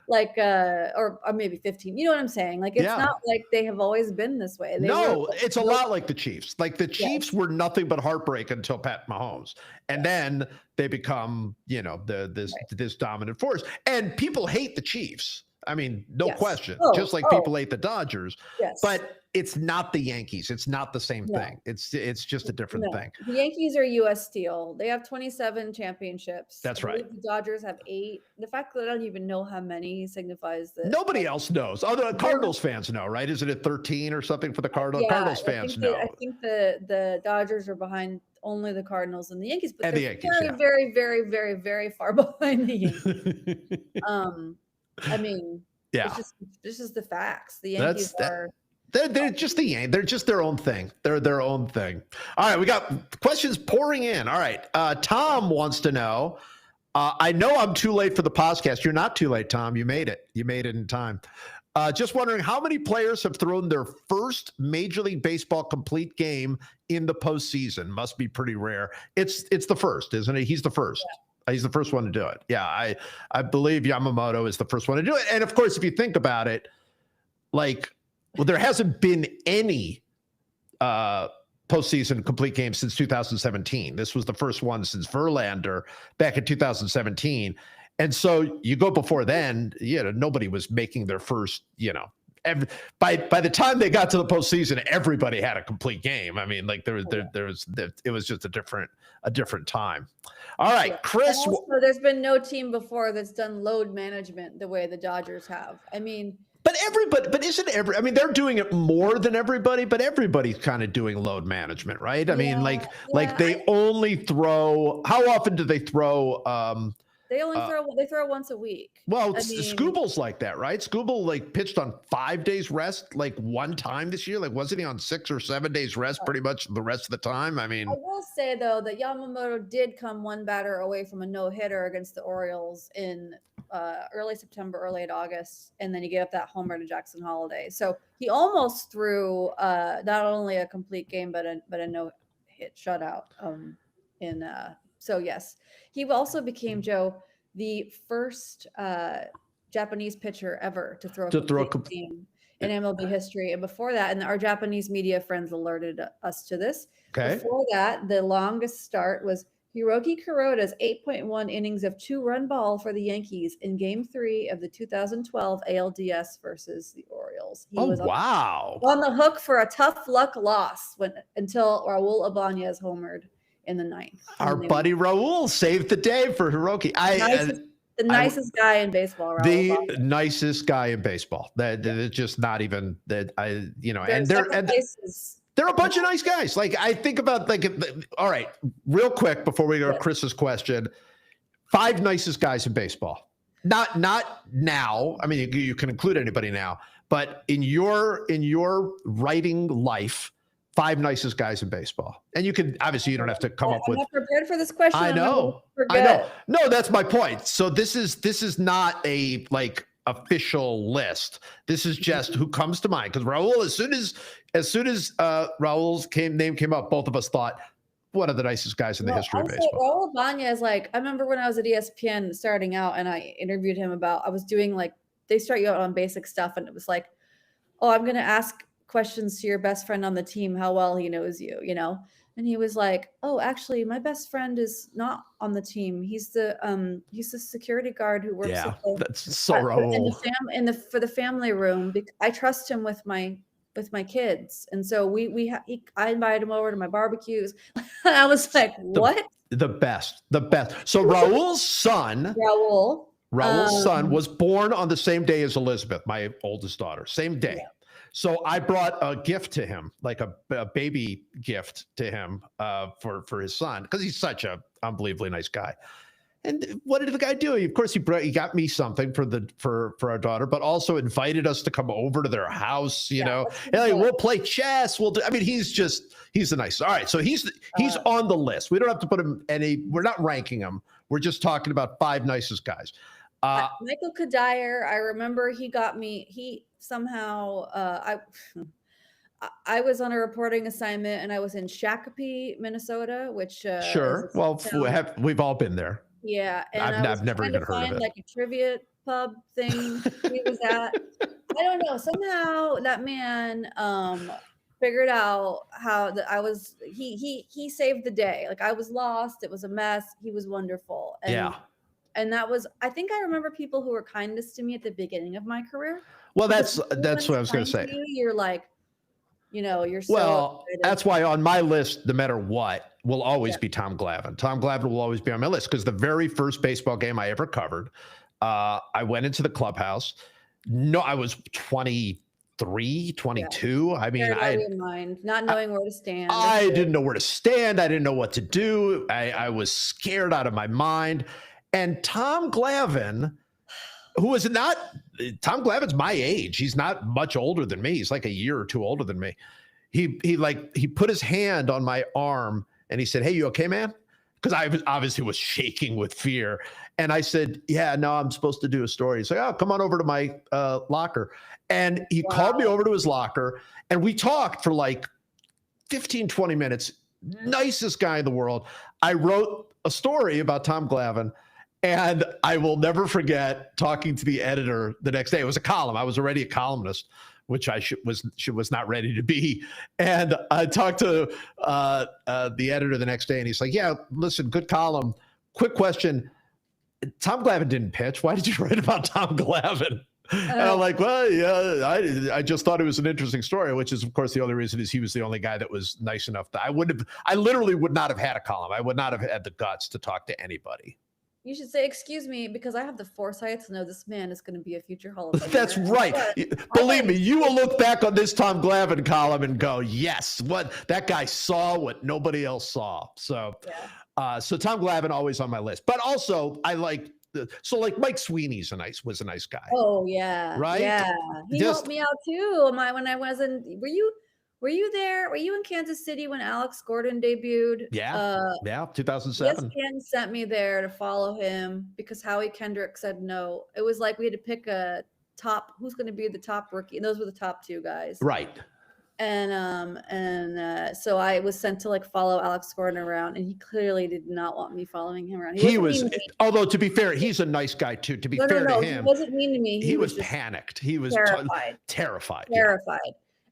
or maybe 15. You know what I'm saying? It's not like they have always been this way. It's a lot like the Chiefs. Like the Chiefs were nothing but heartbreak until Pat Mahomes. And then they become, this dominant force. And people hate the Chiefs. No question. Just like people hate the Dodgers. Yes. But it's not the Yankees. It's not the same thing. It's just a different thing. The Yankees are U.S. Steel. They have 27 championships. That's right. The Dodgers have 8. The fact that I don't even know how many signifies that. Nobody else knows. Although Cardinals fans know, right? Isn't it 13 or something for the Cardinals? Yeah, Cardinals fans know. I think the Dodgers are behind only the Cardinals and the Yankees, but and they're very, very, very, very far behind the Yankees. This is the facts. The Yankees are. They're just they're just their own thing. They're their own thing. All right, we got questions pouring in. All right, Tom wants to know. I know I'm too late for the podcast. You're not too late, Tom. You made it. You made it in time. Just wondering how many players have thrown their first Major League Baseball complete game in the postseason. Must be pretty rare. It's the first, isn't it? He's the first. Yeah. He's the first one to do it. Yeah, I believe Yamamoto is the first one to do it. And of course, if you think about it, like, well, there hasn't been any postseason complete game since 2017. This was the first one since Verlander back in 2017. And so you go before then, nobody was making their first, by the time they got to the postseason, everybody had a complete game. I mean, like it was just a different time. All right, Chris. Also, there's been no team before that's done load management the way the Dodgers have. I mean, they're doing it more than everybody, but everybody's kind of doing load management, right? I mean, they only throw, how often do they throw, they only throw once a week. Well, Scooble's like that, right? Scooble pitched on 5 days rest one time this year. Wasn't he on 6 or 7 days rest pretty much the rest of the time? I mean, I will say though that Yamamoto did come one batter away from a no-hitter against the Orioles in early September, early August, and then he gave up that homer to Jackson Holliday. So he almost threw not only a complete game but a no-hit shutout. So yes, he also became, Joe, the first Japanese pitcher ever to throw a complete game in MLB history. And before that, and our Japanese media friends alerted us to this. Okay. Before that, the longest start was Hiroki Kuroda's 8.1 innings of 2-run ball for the Yankees in Game 3 of the 2012 ALDS versus the Orioles. He was on the hook for a tough luck loss until Raul Ibanez homered in the 9th. Our buddy Raul saved the day for Hiroki. The nicest guy in baseball. The nicest guy in baseball. It's just not even that. They're a bunch of nice guys. I think about all right, real quick before we go to Chris's question. 5 nicest guys in baseball. Not now. I mean, you can include anybody now, but in your writing life. 5 nicest guys in baseball. And you don't have to come up with. I'm not prepared for this question. I know. No, that's my point. So this is not a official list. This is just who comes to mind. Because Raul, as soon as Raul's name came up, both of us thought, one of the nicest guys in the history of baseball. Raul Ibanez, I remember when I was at ESPN starting out and I interviewed him I was doing they start you out on basic stuff and it was I'm going to ask questions to your best friend on the team, how well he knows you, and he was like, oh, actually my best friend is not on the team. He's the security guard who works that's so Raul. For the family room. I trust him with my kids, and so I invited him over to my barbecues. I was like, what? The best. So Raul's son was born on the same day as Elizabeth, my oldest daughter, same day. Yeah. So I brought a gift to him, a baby gift to him for his son, because he's such a unbelievably nice guy. And what did the guy do? Of course, he got me something for our daughter, but also invited us to come over to their house. We'll play chess. We'll do. I mean, he's the nicest. All right, so he's on the list. We don't have to put him we're not ranking him. We're just talking about 5 nicest guys. Michael Kadire, I remember he got me. He somehow I was on a reporting assignment and I was in Shakopee, Minnesota, which sure. Well, we've all been there. Yeah, and I've never even heard of it. A trivia pub thing he was at. I don't know. Somehow that man figured out how he saved the day. I was lost. It was a mess. He was wonderful. And that was, I think I remember people who were kindest to me at the beginning of my career. Well, that's what I was going to say. You're you're so. Well, that's why on my list, no matter what, will always be Tom Glavine. Tom Glavine will always be on my list because the very first baseball game I ever covered, I went into the clubhouse. No, I was 23, 22. Yeah. I mean, not knowing where to stand. I didn't know where to stand. I didn't know what to do. I was scared out of my mind. And Tom Glavine, Tom Glavine's my age. He's not much older than me. He's a year or 2 older than me. He put his hand on my arm and he said, "Hey, you okay, man?" because I was obviously was shaking with fear. And I said, yeah, no, I'm supposed to do a story. He's like, oh, come on over to my locker. And he called me over to his locker, and we talked for like 15, 20 minutes. Nicest guy in the world. I wrote a story about Tom Glavine, and I will never forget talking to the editor the next day. It was a column. I was already a columnist, which I was not ready to be. And I talked to the editor the next day, and he's like, yeah, listen, good column. Quick question. Tom Glavine didn't pitch. Why did you write about Tom Glavine? And I'm like, well, yeah, I just thought it was an interesting story, which is, of course, the only reason is he was the only guy that was nice enough that I literally would not have had a column. I would not have had the guts to talk to anybody. You should say, excuse me, because I have the foresight to know this man is going to be a future Hall of Famer. That's right. Believe me, you will look back on this Tom Glavine column and go, yes, what that guy saw, what nobody else saw. So, so Tom Glavine always on my list. But also, I like like Mike Sweeney's was a nice guy. Oh yeah, right. Yeah, he helped me out too. When I wasn't, were you there? Were you in Kansas City when Alex Gordon debuted? Yeah, 2007. ESPN sent me there to follow him because Howie Kendrick said no. It was like we had to pick a top, who's going to be the top rookie, and those were the top two guys. Right. And so I was sent to like follow Alex Gordon around, and he clearly did not want me following him around. He was, although to be fair, he's a nice guy too. To be fair to him, he wasn't mean to me. He was panicked. He was terrified.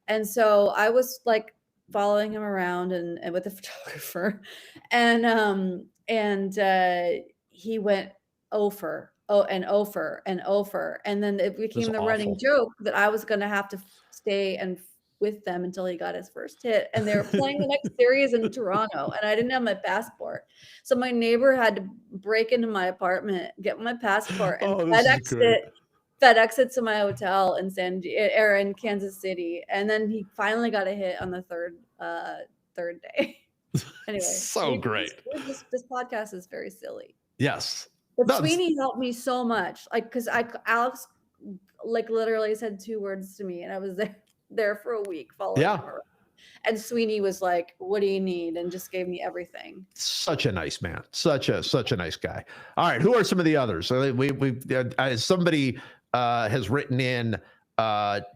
And so I was like following him around and with the photographer, and he went over. And then it became the running joke that I was going to have to stay and with them until he got his first hit, and they were playing the next series in Toronto, and I didn't have my passport, so my neighbor had to break into my apartment, get my passport, and FedEx it to my hotel in Kansas City, and then he finally got a hit on the third day. Anyway, so great. This podcast is very silly. Yes. But Sweeney helped me so much, like, because Alex like literally said 2 words to me, and I was there for a week following him around. And Sweeney was like, what do you need? And just gave me everything. Such a nice man. Such a nice guy. All right. Who are some of the others? Somebody has written in,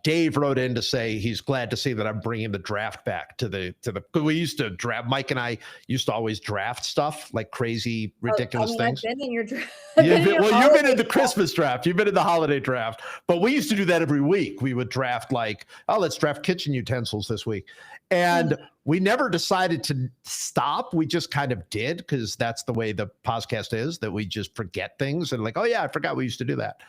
Dave wrote in to say he's glad to see that I'm bringing the draft back to the, we used to draft, Mike and I used to always draft stuff like crazy, ridiculous things. I've been in your draft. You've been in the Christmas draft. You've been in the holiday draft, but we used to do that every week. We would draft like, oh, let's draft kitchen utensils this week. And we never decided to stop. We just kind of did, because that's the way the podcast is, that we just forget things and like, oh yeah, I forgot we used to do that.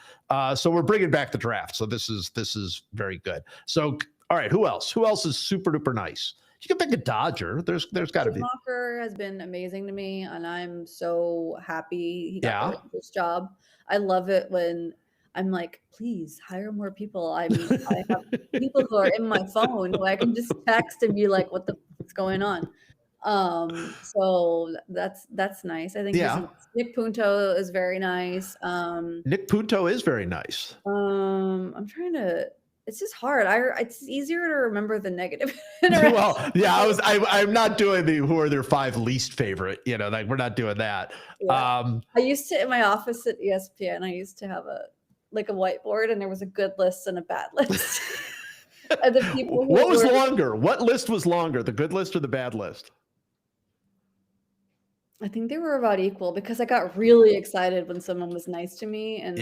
So we're bringing back the draft. So this is very good. So, all right, who else? Who else is super duper nice? You can pick a Dodger. There's got to be. Walker has been amazing to me, and I'm so happy he got this job. I love it when I'm like, please hire more people. I have people who are in my phone who I can just text and be like, what's going on? So that's nice. I think Nick Punto is very nice. Nick Punto is very nice. I'm trying to. It's just hard. It's easier to remember the negative. Well, yeah, I'm not doing who are their 5 least favorite. Like we're not doing that. Yeah. I used to, in my office at ESPN, I used to have a whiteboard, and there was a good list and a bad list. And the people what was longer? What list was longer, the good list or the bad list? I think they were about equal, because I got really excited when someone was nice to me, and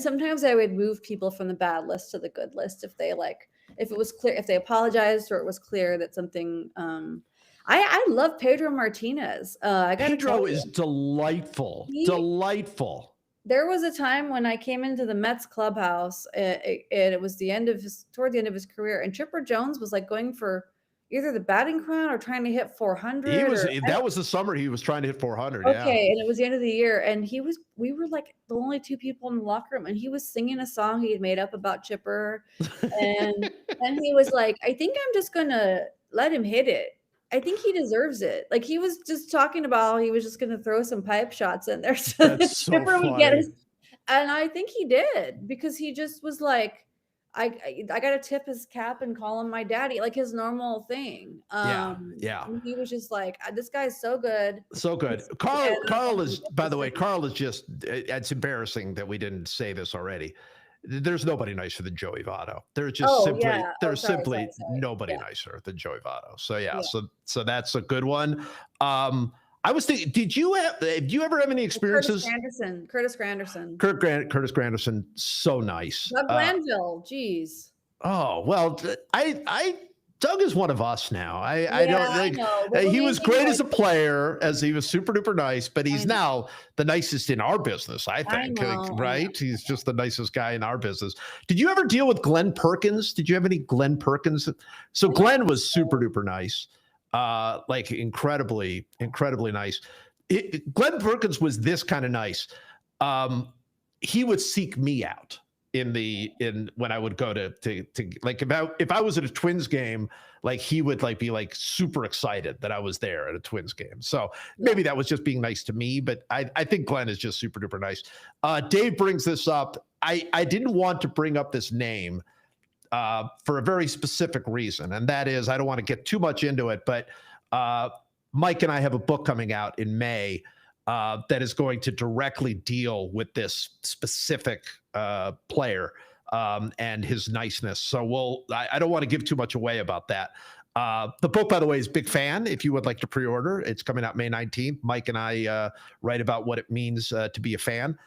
sometimes I would move people from the bad list to the good list if it was clear, if they apologized or it was clear that something. I love Pedro Martinez. Pedro is delightful. Delightful. There was a time when I came into the Mets clubhouse, and it was toward the end of his career, and Chipper Jones was like going for either the batting crown or trying to hit 400. That was the summer he was trying to hit 400. Okay, and it was the end of the year, and we were like the only 2 people in the locker room, and he was singing a song he had made up about Chipper, and he was like, I think I'm just gonna let him hit it. I think he deserves it. Like, he was just talking about how he was just gonna throw some pipe shots in there so that Chipper would get his. And I think he did, because he just was like, I got to tip his cap and call him my daddy, like his normal thing. Yeah. And he was just like, this guy's so good. So good. And Carl is, by the way, Carl is just, it's embarrassing that we didn't say this already. There's nobody nicer than Joey Votto. There's just simply nobody nicer than Joey Votto. So so that's a good one. I was thinking, did you ever have any experiences? Curtis Granderson. Curtis Granderson, so nice. Doug Glanville, geez. Oh, well, Doug is one of us now. I know. He was great as a player, as he was super duper nice, but he's now the nicest in our business, I think. Right? He's just the nicest guy in our business. Did you ever deal with Glenn Perkins? Did you have any Glenn Perkins? So Glenn was super duper nice, like incredibly nice. Glenn Perkins was this kind of nice. He would seek me out when I would go to like if I was at a Twins game, like he would like be like super excited that I was there at a Twins game. So maybe that was just being nice to me, but I think Glenn is just super duper nice. Dave brings this up. I didn't want to bring up this name for a very specific reason, and that is I don't want to get too much into it, but Mike and I have a book coming out in May that is going to directly deal with this specific player and his niceness. So I don't want to give too much away about that. The book, by the way, is Big Fan. If you would like to pre-order, it's coming out May 19th. Mike and I write about what it means to be a fan.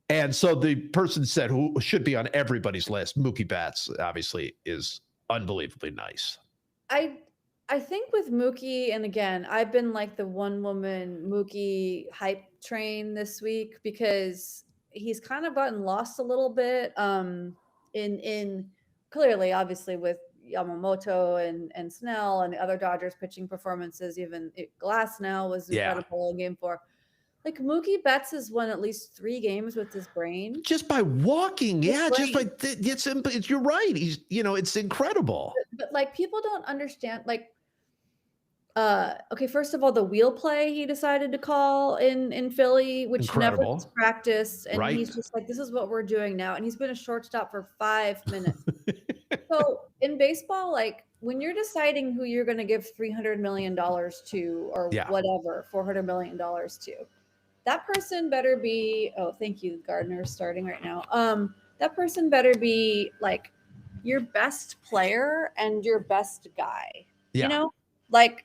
And so the person said who should be on everybody's list, Mookie Betts, obviously, is unbelievably nice. I think with Mookie, and again, I've been like the one woman Mookie hype train this week because he's kind of gotten lost a little bit in clearly, obviously, with Yamamoto and Snell and the other Dodgers pitching performances. Even Glass now was incredible in Game 4. Like Mookie Betts has won at least 3 games with his brain. Just by walking, just by you're right. He's it's incredible. But like people don't understand, like okay, first of all, the wheel play he decided to call in Philly, which never was practiced, and he's just like, this is what we're doing now, and he's been a shortstop for 5 minutes. So in baseball, like when you're deciding who you're going to give $300 million to or whatever, $400 million to, that person better be, oh, thank you, Gardner's starting right now. That person better be like your best player and your best guy, like,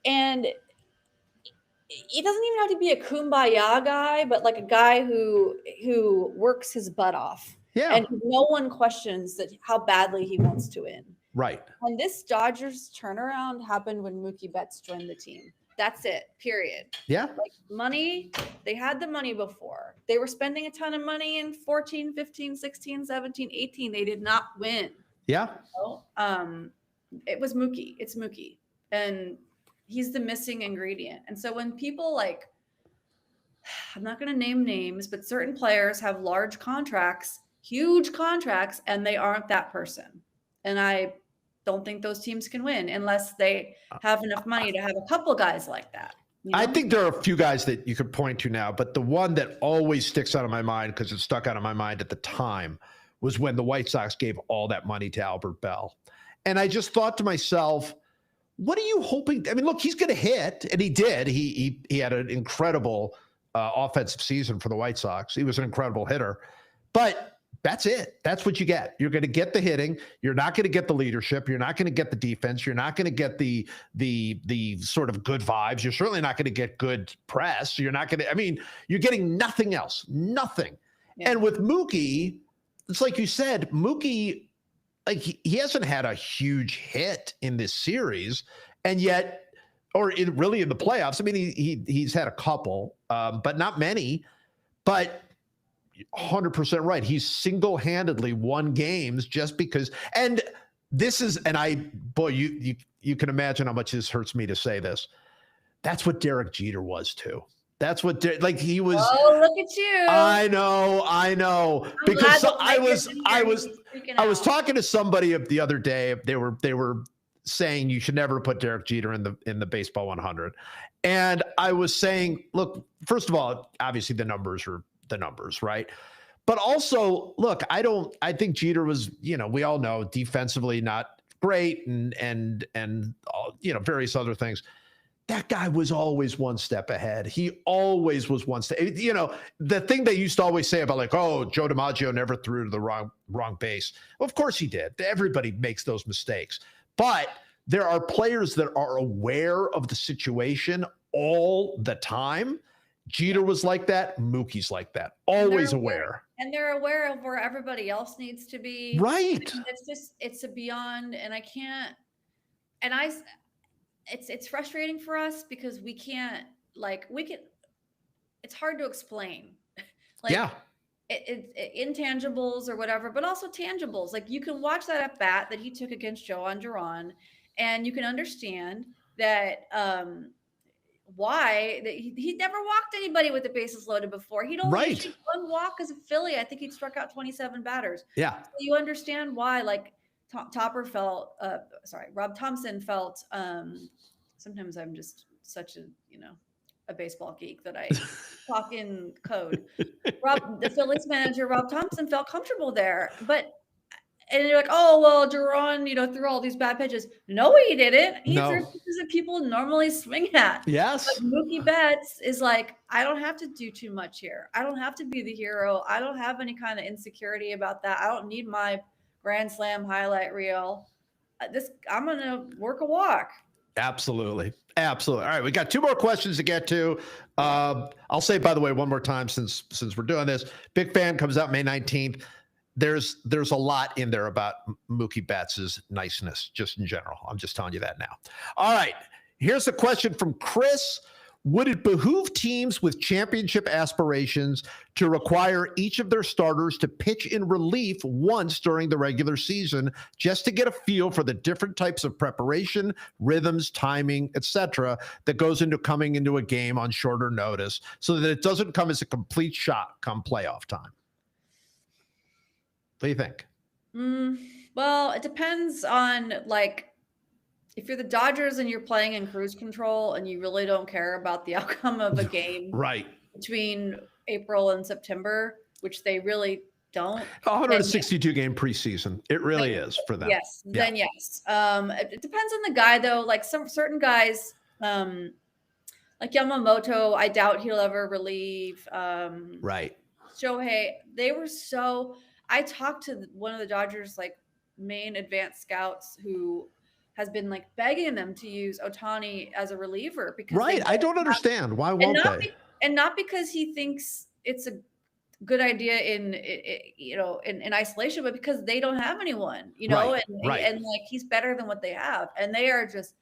and he doesn't even have to be a kumbaya guy, but like a guy who works his butt off. Yeah. And no one questions how badly he wants to win. Right. And this Dodgers turnaround happened when Mookie Betts joined the team. That's it, period. Yeah. Like money, they had the money before. They were spending a ton of money in 14, 15, 16, 17, 18. They did not win. Yeah. So, it was Mookie. It's Mookie. And he's the missing ingredient. And so when people like, I'm not going to name names, but certain players have large contracts, huge contracts, and they aren't that person. And I don't think those teams can win unless they have enough money to have a couple guys like that. I think there are a few guys that you could point to now, but the one that always sticks out of my mind because it stuck out of my mind at the time was when the White Sox gave all that money to Albert Bell. And I just thought to myself, what are you hoping? I mean, look, he's going to hit, and he did. He had an incredible offensive season for the White Sox. He was an incredible hitter, but that's it. That's what you get. You're going to get the hitting. You're not going to get the leadership. You're not going to get the defense. You're not going to get the sort of good vibes. You're certainly not going to get good press. You're not going to. I mean, you're getting nothing else. Nothing. Yeah. And with Mookie, it's like you said, Mookie. Like he hasn't had a huge hit in this series, and yet, really in the playoffs. I mean, he's had a couple, but not many. But 100% right. He's single-handedly won games just because. And this is, you can imagine how much this hurts me to say this. That's what Derek Jeter was too. That's what he was. Oh, look at you! I know. Because I was talking to somebody the other day. They were saying you should never put Derek Jeter in the baseball 100, and I was saying, look, first of all, obviously the numbers are the numbers, right? But also, look, I think Jeter was, we all know defensively not great and various other things. That guy was always one step ahead. He always was one step. The thing they used to always say about Joe DiMaggio never threw to the wrong base. Well, of course he did. Everybody makes those mistakes. But there are players that are aware of the situation all the time. Jeter was like that. Mookie's like that. Always aware. And they're aware of where everybody else needs to be. Right. It's a beyond, and I can't, and it's frustrating for us because we can't, it's hard to explain. Intangibles or whatever, but also tangibles. Like, you can watch that at bat that he took against Joan Duran, and you can understand that, why that he never walked anybody with the bases loaded before. He'd only issued one walk as a Philly. I think he'd struck out 27 batters. Yeah. So you understand why, Rob Thompson felt, sometimes I'm just such a baseball geek that I talk in code. The Phillies manager, Rob Thompson, felt comfortable there. And you're like, oh, well, Duran, threw all these bad pitches. No, he didn't. He threw pitches that people normally swing at. Yes. But Mookie Betts is like, I don't have to do too much here. I don't have to be the hero. I don't have any kind of insecurity about that. I don't need my Grand Slam highlight reel. I'm going to work a walk. Absolutely. All right. We got two more questions to get to. I'll say, by the way, one more time, since we're doing this, Big Fan comes out May 19th. There's a lot in there about Mookie Betts' niceness, just in general. I'm just telling you that now. All right. Here's a question from Chris. Would it behoove teams with championship aspirations to require each of their starters to pitch in relief once during the regular season, just to get a feel for the different types of preparation, rhythms, timing, etc., that goes into coming into a game on shorter notice, so that it doesn't come as a complete shock come playoff time? What do you think? Well, it depends on, if you're the Dodgers and you're playing in cruise control and you really don't care about the outcome of a game between April and September, which they really don't. 162 game preseason. It really is for them. Yes. Yeah. Then yes. It depends on the guy though. Like some certain guys, like Yamamoto, I doubt he'll ever relieve. Right. Shohei, I talked to one of the Dodgers main advanced scouts who has been begging them to use Ohtani as a reliever because I don't understand why won't they? And not because he thinks it's a good idea in isolation, but because they don't have anyone, and he's better than what they have, and they are just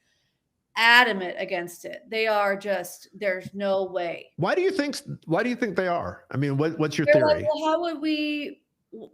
adamant against it. They are just, there's no way. Why do you think they are? I mean, what's your theory? Well, how would we?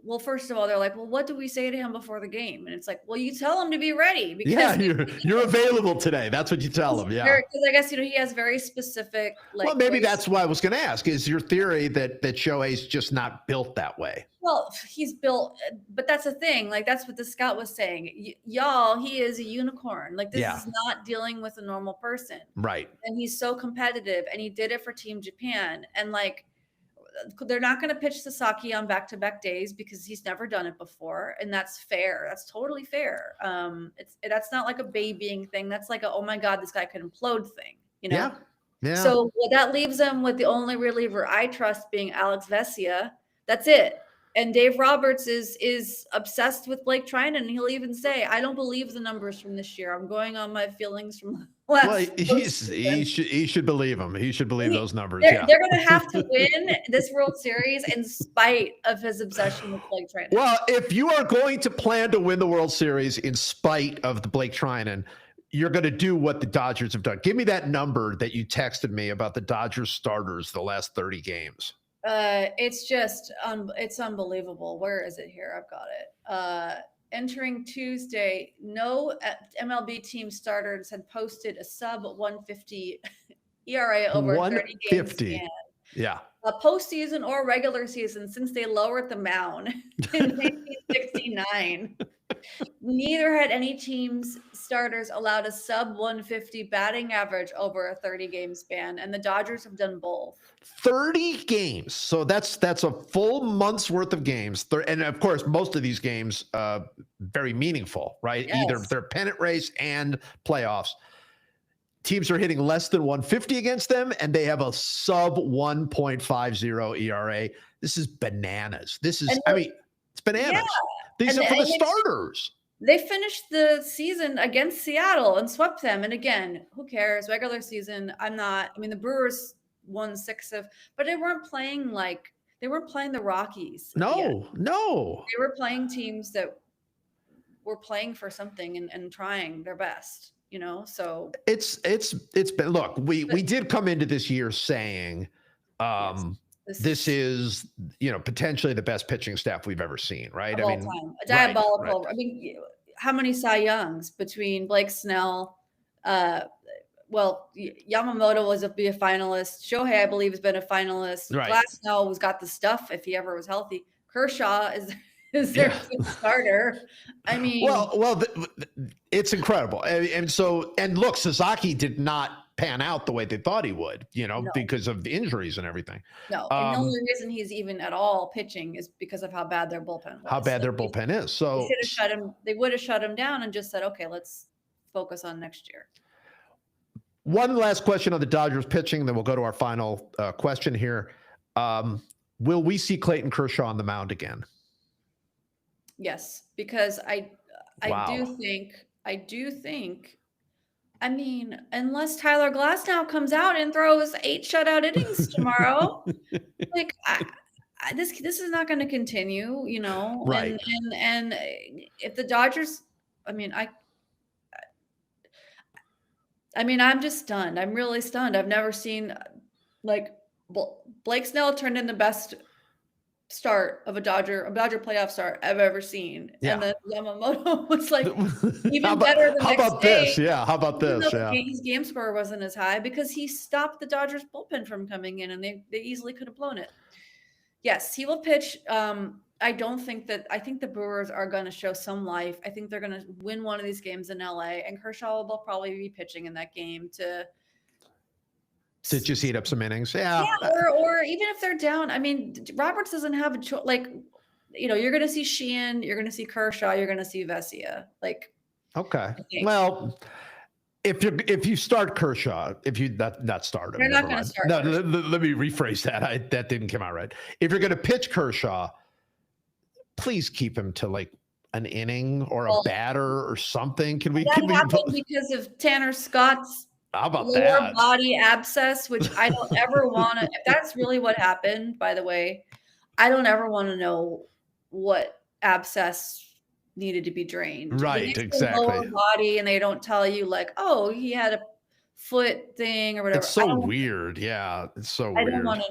Well, first of all, they're like, well, what do we say to him before the game? And it's like, well, you tell him to be ready. Because you're available today. That's what you tell him. Yeah. Because I guess, he has very specific. Well, maybe that's why I was going to ask. Is your theory that Shohei's just not built that way? Well, he's built, but that's the thing. That's what the scout was saying. Y'all, he is a unicorn. This is not dealing with a normal person. Right. And he's so competitive, and he did it for Team Japan. And they're not going to pitch Sasaki on back-to-back days because he's never done it before, and that's fair. That's totally fair. That's not like a babying thing. That's like oh my God, this guy could implode thing. Yeah. So that leaves him with the only reliever I trust being Alex Vesia. That's it. And Dave Roberts is obsessed with Blake Trinan, and he'll even say, "I don't believe the numbers from this year. I'm going on my feelings from last." Well, he should believe them. He should believe those numbers. They're going to have to win this World Series in spite of his obsession with Blake Trinan. Well, if you are going to plan to win the World Series in spite of the Blake Trinan, you're going to do what the Dodgers have done. Give me that number that you texted me about the Dodgers starters the last 30 games. It's just it's unbelievable. Where is it here? I've got it. Entering Tuesday, no MLB team starters had posted a sub 150 ERA over 30 games. Yeah. Postseason or regular season since they lowered the mound in 1969. Neither had any team's starters allowed a sub 150 batting average over a 30-game span, and the Dodgers have done both. 30 games. So that's a full month's worth of games. And of course, most of these games very meaningful, right? Yes. Either their pennant race and playoffs. Teams are hitting less than 150 against them, and they have a sub 1.50 ERA. This is bananas. It's bananas. Yeah. These are for the starters. They finished the season against Seattle and swept them. And again, who cares? Regular season. The Brewers won 6 of, but they weren't playing the Rockies. No. They were playing teams that were playing for something and trying their best, so it's been, look, we did come into this year saying, this is, potentially the best pitching staff we've ever seen, right? Of all time. A diabolical. Right. How many Cy Youngs between Blake Snell? Yamamoto was be a finalist. Shohei, I believe, has been a finalist. Right. Glasnow has got the stuff if he ever was healthy. Kershaw is their starter. It's incredible. And look, Sasaki did not pan out the way they thought he would, because of the injuries and everything. No, and the only reason he's even at all pitching is because of how bad their bullpen was. How bad their bullpen is. So they would have shut him down and just said, okay, let's focus on next year. One last question on the Dodgers pitching, then we'll go to our final question here. Will we see Clayton Kershaw on the mound again? Yes, because I do think, unless Tyler Glasnow comes out and throws 8 shutout innings tomorrow, this is not going to continue, Right. And if the Dodgers, I'm just stunned. I'm really stunned. I've never seen Blake Snell turned in the best start of a Dodger playoff start I've ever seen. Yeah. And then Yamamoto was even better than how about this? Yeah. How about this? Yeah. His game score wasn't as high because he stopped the Dodgers bullpen from coming in, and they easily could have blown it. Yes, he will pitch. I think the Brewers are going to show some life. I think they're going to win one of these games in LA, and Kershaw will probably be pitching in that game to just heat up some innings. Yeah. Or even if they're down, Roberts doesn't have a choice. You're going to see Sheehan, you're going to see Kershaw, you're going to see Vesia. Okay. Well, if you start Kershaw, if you not start him, you're not going to start. No, let me rephrase that. That didn't come out right. If you're going to pitch Kershaw, please keep him to an inning or a batter or something. Can we? Because of Tanner Scott's lower body abscess, which I don't ever want to. If that's really what happened, by the way, I don't ever want to know what abscess needed to be drained. Right, exactly. Lower body, and they don't tell you he had a foot thing or whatever. It's so weird. Yeah, it's so weird. I don't want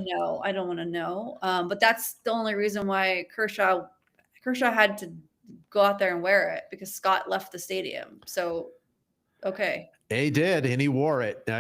to know. But that's the only reason why Kershaw had to go out there and wear it, because Scott left the stadium. So, okay. He did, and he wore it. But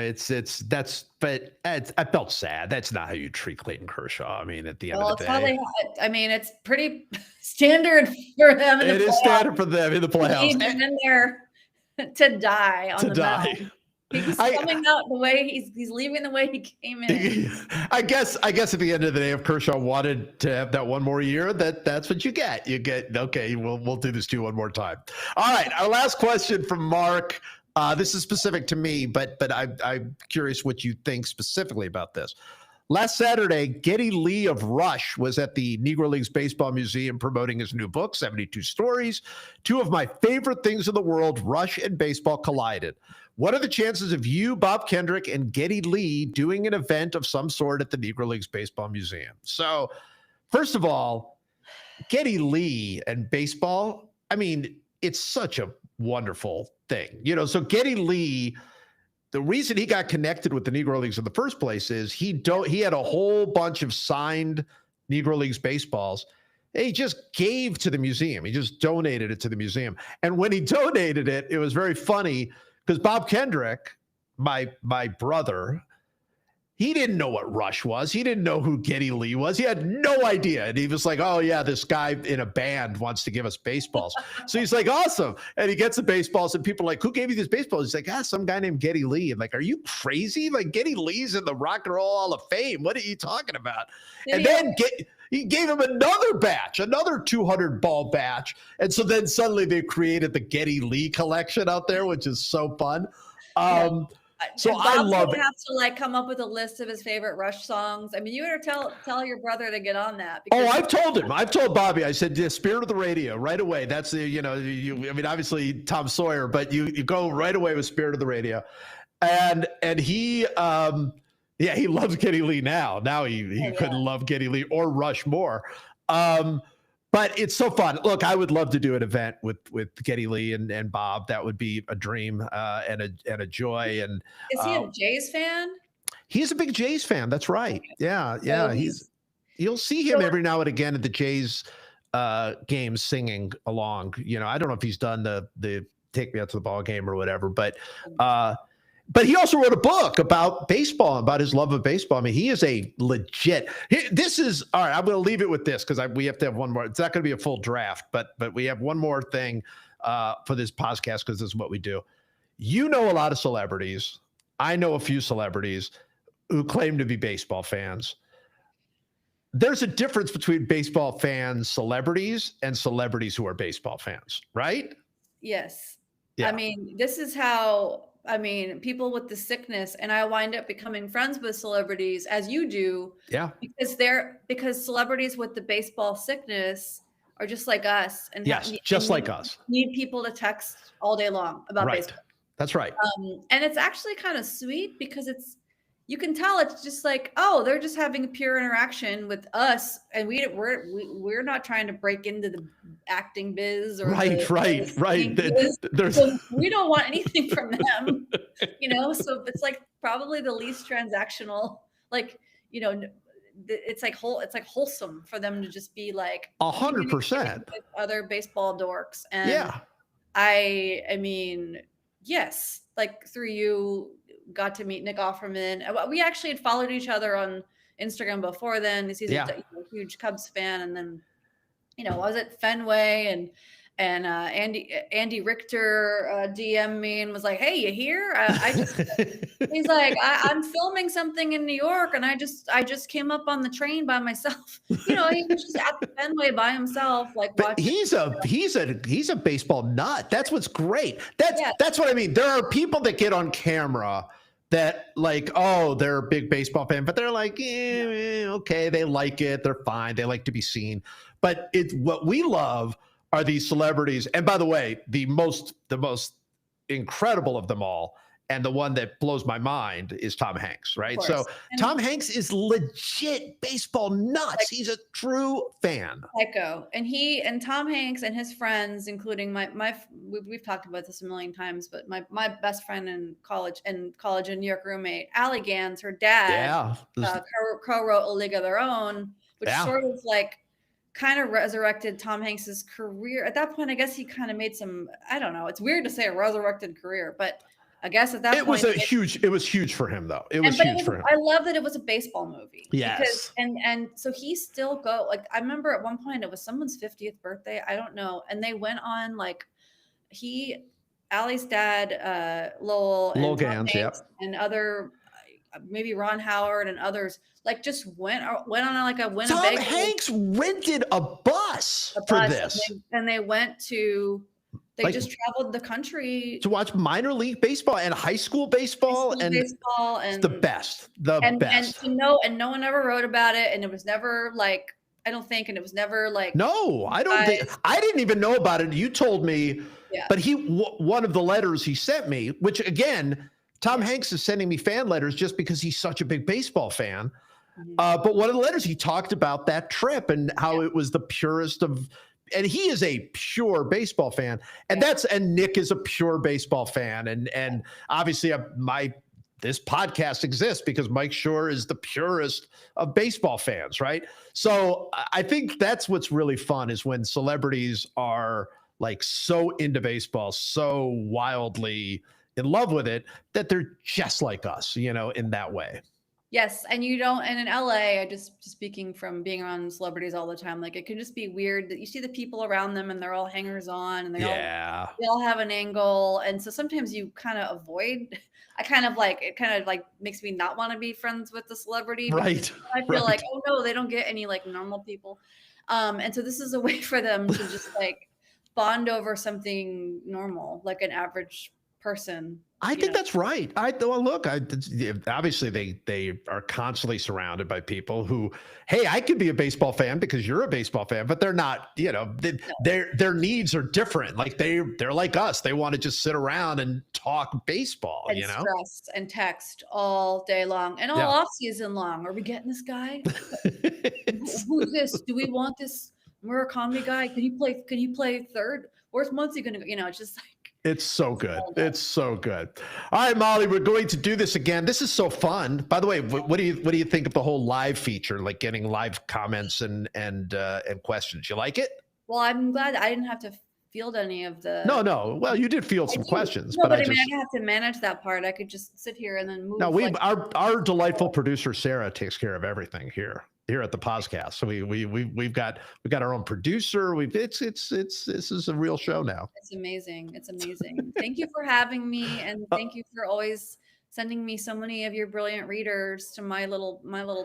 I felt sad. That's not how you treat Clayton Kershaw. at the end of the day. It's pretty standard for them. It is standard for them in the playoffs. He's been there to die on the mound. He's coming out the way he's leaving the way he came in. I guess at the end of the day, if Kershaw wanted to have that one more year, that's what you get. You get, okay, we'll do this to you one more time. All right, our last question from Mark. This is specific to me, but I'm curious what you think specifically about this. Last Saturday, Geddy Lee of Rush was at the Negro Leagues Baseball Museum promoting his new book, 72 Stories. 2 of my favorite things in the world, Rush and baseball, collided. What are the chances of you, Bob Kendrick, and Geddy Lee doing an event of some sort at the Negro Leagues Baseball Museum? So, first of all, Geddy Lee and baseball, it's such a wonderful thing. So Geddy Lee, the reason he got connected with the Negro Leagues in the first place is he had a whole bunch of signed Negro Leagues baseballs. He just gave to the museum. He just donated it to the museum. And when he donated it, it was very funny because Bob Kendrick, my brother, he didn't know what Rush was. He didn't know who Geddy Lee was. He had no idea. And he was like, oh, yeah, this guy in a band wants to give us baseballs. So he's like, awesome. And he gets the baseballs, and people are like, who gave you these baseballs? He's like, some guy named Geddy Lee. I'm like, are you crazy? Like, Geddy Lee's in the Rock and Roll Hall of Fame. What are you talking about? And then he gave him another batch, another 200 ball batch. And so then suddenly they created the Geddy Lee collection out there, which is so fun. So I love it. Have to like come up with a list of his favorite Rush songs. I mean, you better tell your brother to get on that. I've told him. I've told Bobby. I said, Spirit of the Radio right away. That's the, I mean, obviously Tom Sawyer, but you go right away with Spirit of the Radio. And he, he loves Geddy Lee now. Now he couldn't love Geddy Lee or Rush more. But it's so fun. Look, I would love to do an event with Geddy Lee and Bob. That would be a dream and a joy. And is he a Jays fan? He's a big Jays fan. That's right. Yeah. So you'll see him every now and again at the Jays games singing along. I don't know if he's done the take me out to the ball game or whatever, but he also wrote a book about baseball, about his love of baseball. I mean, he is a legit. This is all right. I'm going to leave it with this because we have to have one more. It's not going to be a full draft, but we have one more thing for this podcast because this is what we do. A lot of celebrities. I know a few celebrities who claim to be baseball fans. There's a difference between baseball fans, celebrities, and celebrities who are baseball fans, right? Yes. Yeah. I mean, this is how. I mean, people with the sickness, and I wind up becoming friends with celebrities as you do. Yeah. Because celebrities with the baseball sickness are just like us. And like us. Need people to text all day long about baseball. That's right. And it's actually kind of sweet because you can tell it's just like, oh, they're just having a pure interaction with us, and we're not trying to break into the acting biz or right. So we don't want anything from them, So it's like probably the least transactional, it's like wholesome for them to just be like 100% other baseball dorks, and I mean, yes, like through you. Got to meet Nick Offerman. We actually had followed each other on Instagram before then. He's a huge Cubs fan, and then I was at Fenway, and Andy Richter DM me and was like, "Hey, you here?" He's like, "I'm filming something in New York, and I just came up on the train by myself." He was just at the Fenway by himself, like watching. He's a baseball nut. That's what's great. That's what I mean. There are people that get on camera that like, oh, they're a big baseball fan, but they're like, okay, they like it, they're fine, they like to be seen. But what we love are these celebrities. And by the way, the most incredible of them all, and the one that blows my mind, is Tom Hanks, right? So Tom Hanks is legit baseball nuts. He's a true fan. Psycho. And Tom Hanks and his friends, including we've talked about this a million times, but my best friend in college and New York roommate, Allie Gans, her dad, co-wrote A League of Their Own, which sort of like kind of resurrected Tom Hanks's career. At that point, I guess he kind of made some, I don't know, it's weird to say a resurrected career, but I guess at that point it was huge for him though. It was huge for him. I love that it was a baseball movie. Yes. And so he still I remember at one point it was someone's 50th birthday. I don't know. And they went on Allie's dad, Lowell Gans, and other, maybe Ron Howard and others, like just went on like a Winnebago. Tom Hanks rented a bus for this. And they went to, they just traveled the country to watch minor league baseball and high school baseball, and it's the best, best. And no one ever wrote about it, and it was never like, I don't think, and it was never like. No, I don't think. I didn't even know about it. You told me, but one of the letters he sent me, which again, Tom Hanks is sending me fan letters just because he's such a big baseball fan. Mm-hmm. But one of the letters he talked about that trip and how it was the purest of. And he is a pure baseball fan, and Nick is a pure baseball fan, and obviously this podcast exists because Mike Shore is the purest of baseball fans, right? So I think that's what's really fun is when celebrities are like so into baseball, so wildly in love with it that they're just like us, in that way. Yes, and you don't, and in LA, I just speaking from being around celebrities all the time, like it can just be weird that you see the people around them and they're all hangers on and Yeah. they all have an angle. And so sometimes you kind of avoid, I kind of like it kind of like makes me not want to be friends with the celebrity because Right. I feel like, Right. oh no, they don't get any like normal people. And so this is a way for them to just like bond over something normal, like an average person, I you think know. that's right. Well, look, obviously they are constantly surrounded by people who, hey, I could be a baseball fan because you're a baseball fan, but they're not. Their needs are different. Like they're like us. They want to just sit around and talk baseball. And stress and text all day long and all Yeah. off season long. Are we getting this guy? it's, Who's this? Do we want this Murakami guy? Can you play third? Where's Muncie gonna go? It's just like it's so it's good. all day. It's so good. All right, Molly, we're going to do this again. This is so fun. By the way, what do you think of the whole live feature, like getting live comments and questions? You like it? Well, I'm glad I didn't have to field any of the No. Well, you did field I some do. questions, No, but but I I mean, I just didn't have to manage that part. I could just sit here and then no. move like Our delightful producer Sarah takes care of everything here at the podcast. So we've got our own producer. It's this is a real show now. It's amazing. It's amazing. Thank you for having me, and thank you for always sending me so many of your brilliant readers to my little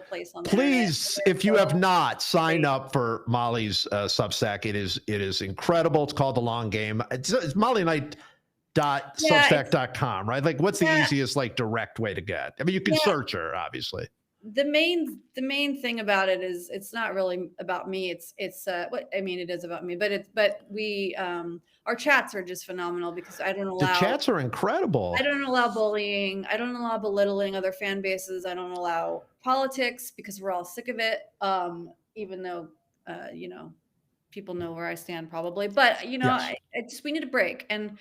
place on the internet. Please, if you have not signed up for Molly's Substack, it is incredible. It's called The Long Game. It's mollyknight.substack.com, right? Like, what's the easiest, like, direct way to get? I mean, you can search her, obviously. The main thing about it is it's not really about me. It's what I mean, it is about me, but we our chats are just phenomenal because I don't allow the chats are incredible. I don't allow bullying. I don't allow belittling other fan bases. I don't allow politics because we're all sick of it. Even though people know where I stand probably, but Yes. we need a break, and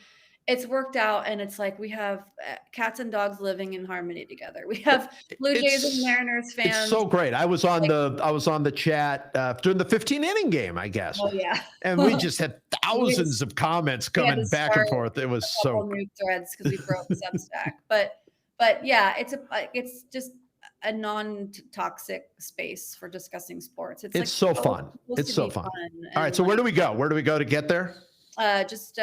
it's worked out, and it's like we have cats and dogs living in harmony together. We have Blue Jays and Mariners It's fans. so great. I was on the chat during the 15-inning game, I guess. Oh yeah, and we just had thousands of comments coming back and forth. It was so new threads because we broke Substack, but yeah, it's just a non-toxic space for discussing sports. It's like so fun. It's so fun. All right, so where do we go? Where do we go to get there? Just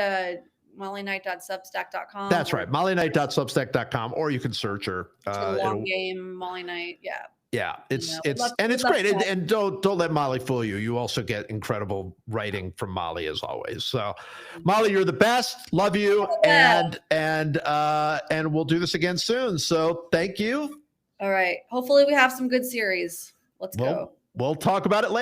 mollyknight.substack.com. That's right, mollyknight.substack.com, or you can search her. Long Game, Molly Knight. Yeah. Yeah, it's great. And don't let Molly fool you. You also get incredible writing from Molly as always. So, Molly, you're the best. Love you, and we'll do this again soon. So, thank you. All right. Hopefully, we have some good series. Let's go. We'll talk about it later.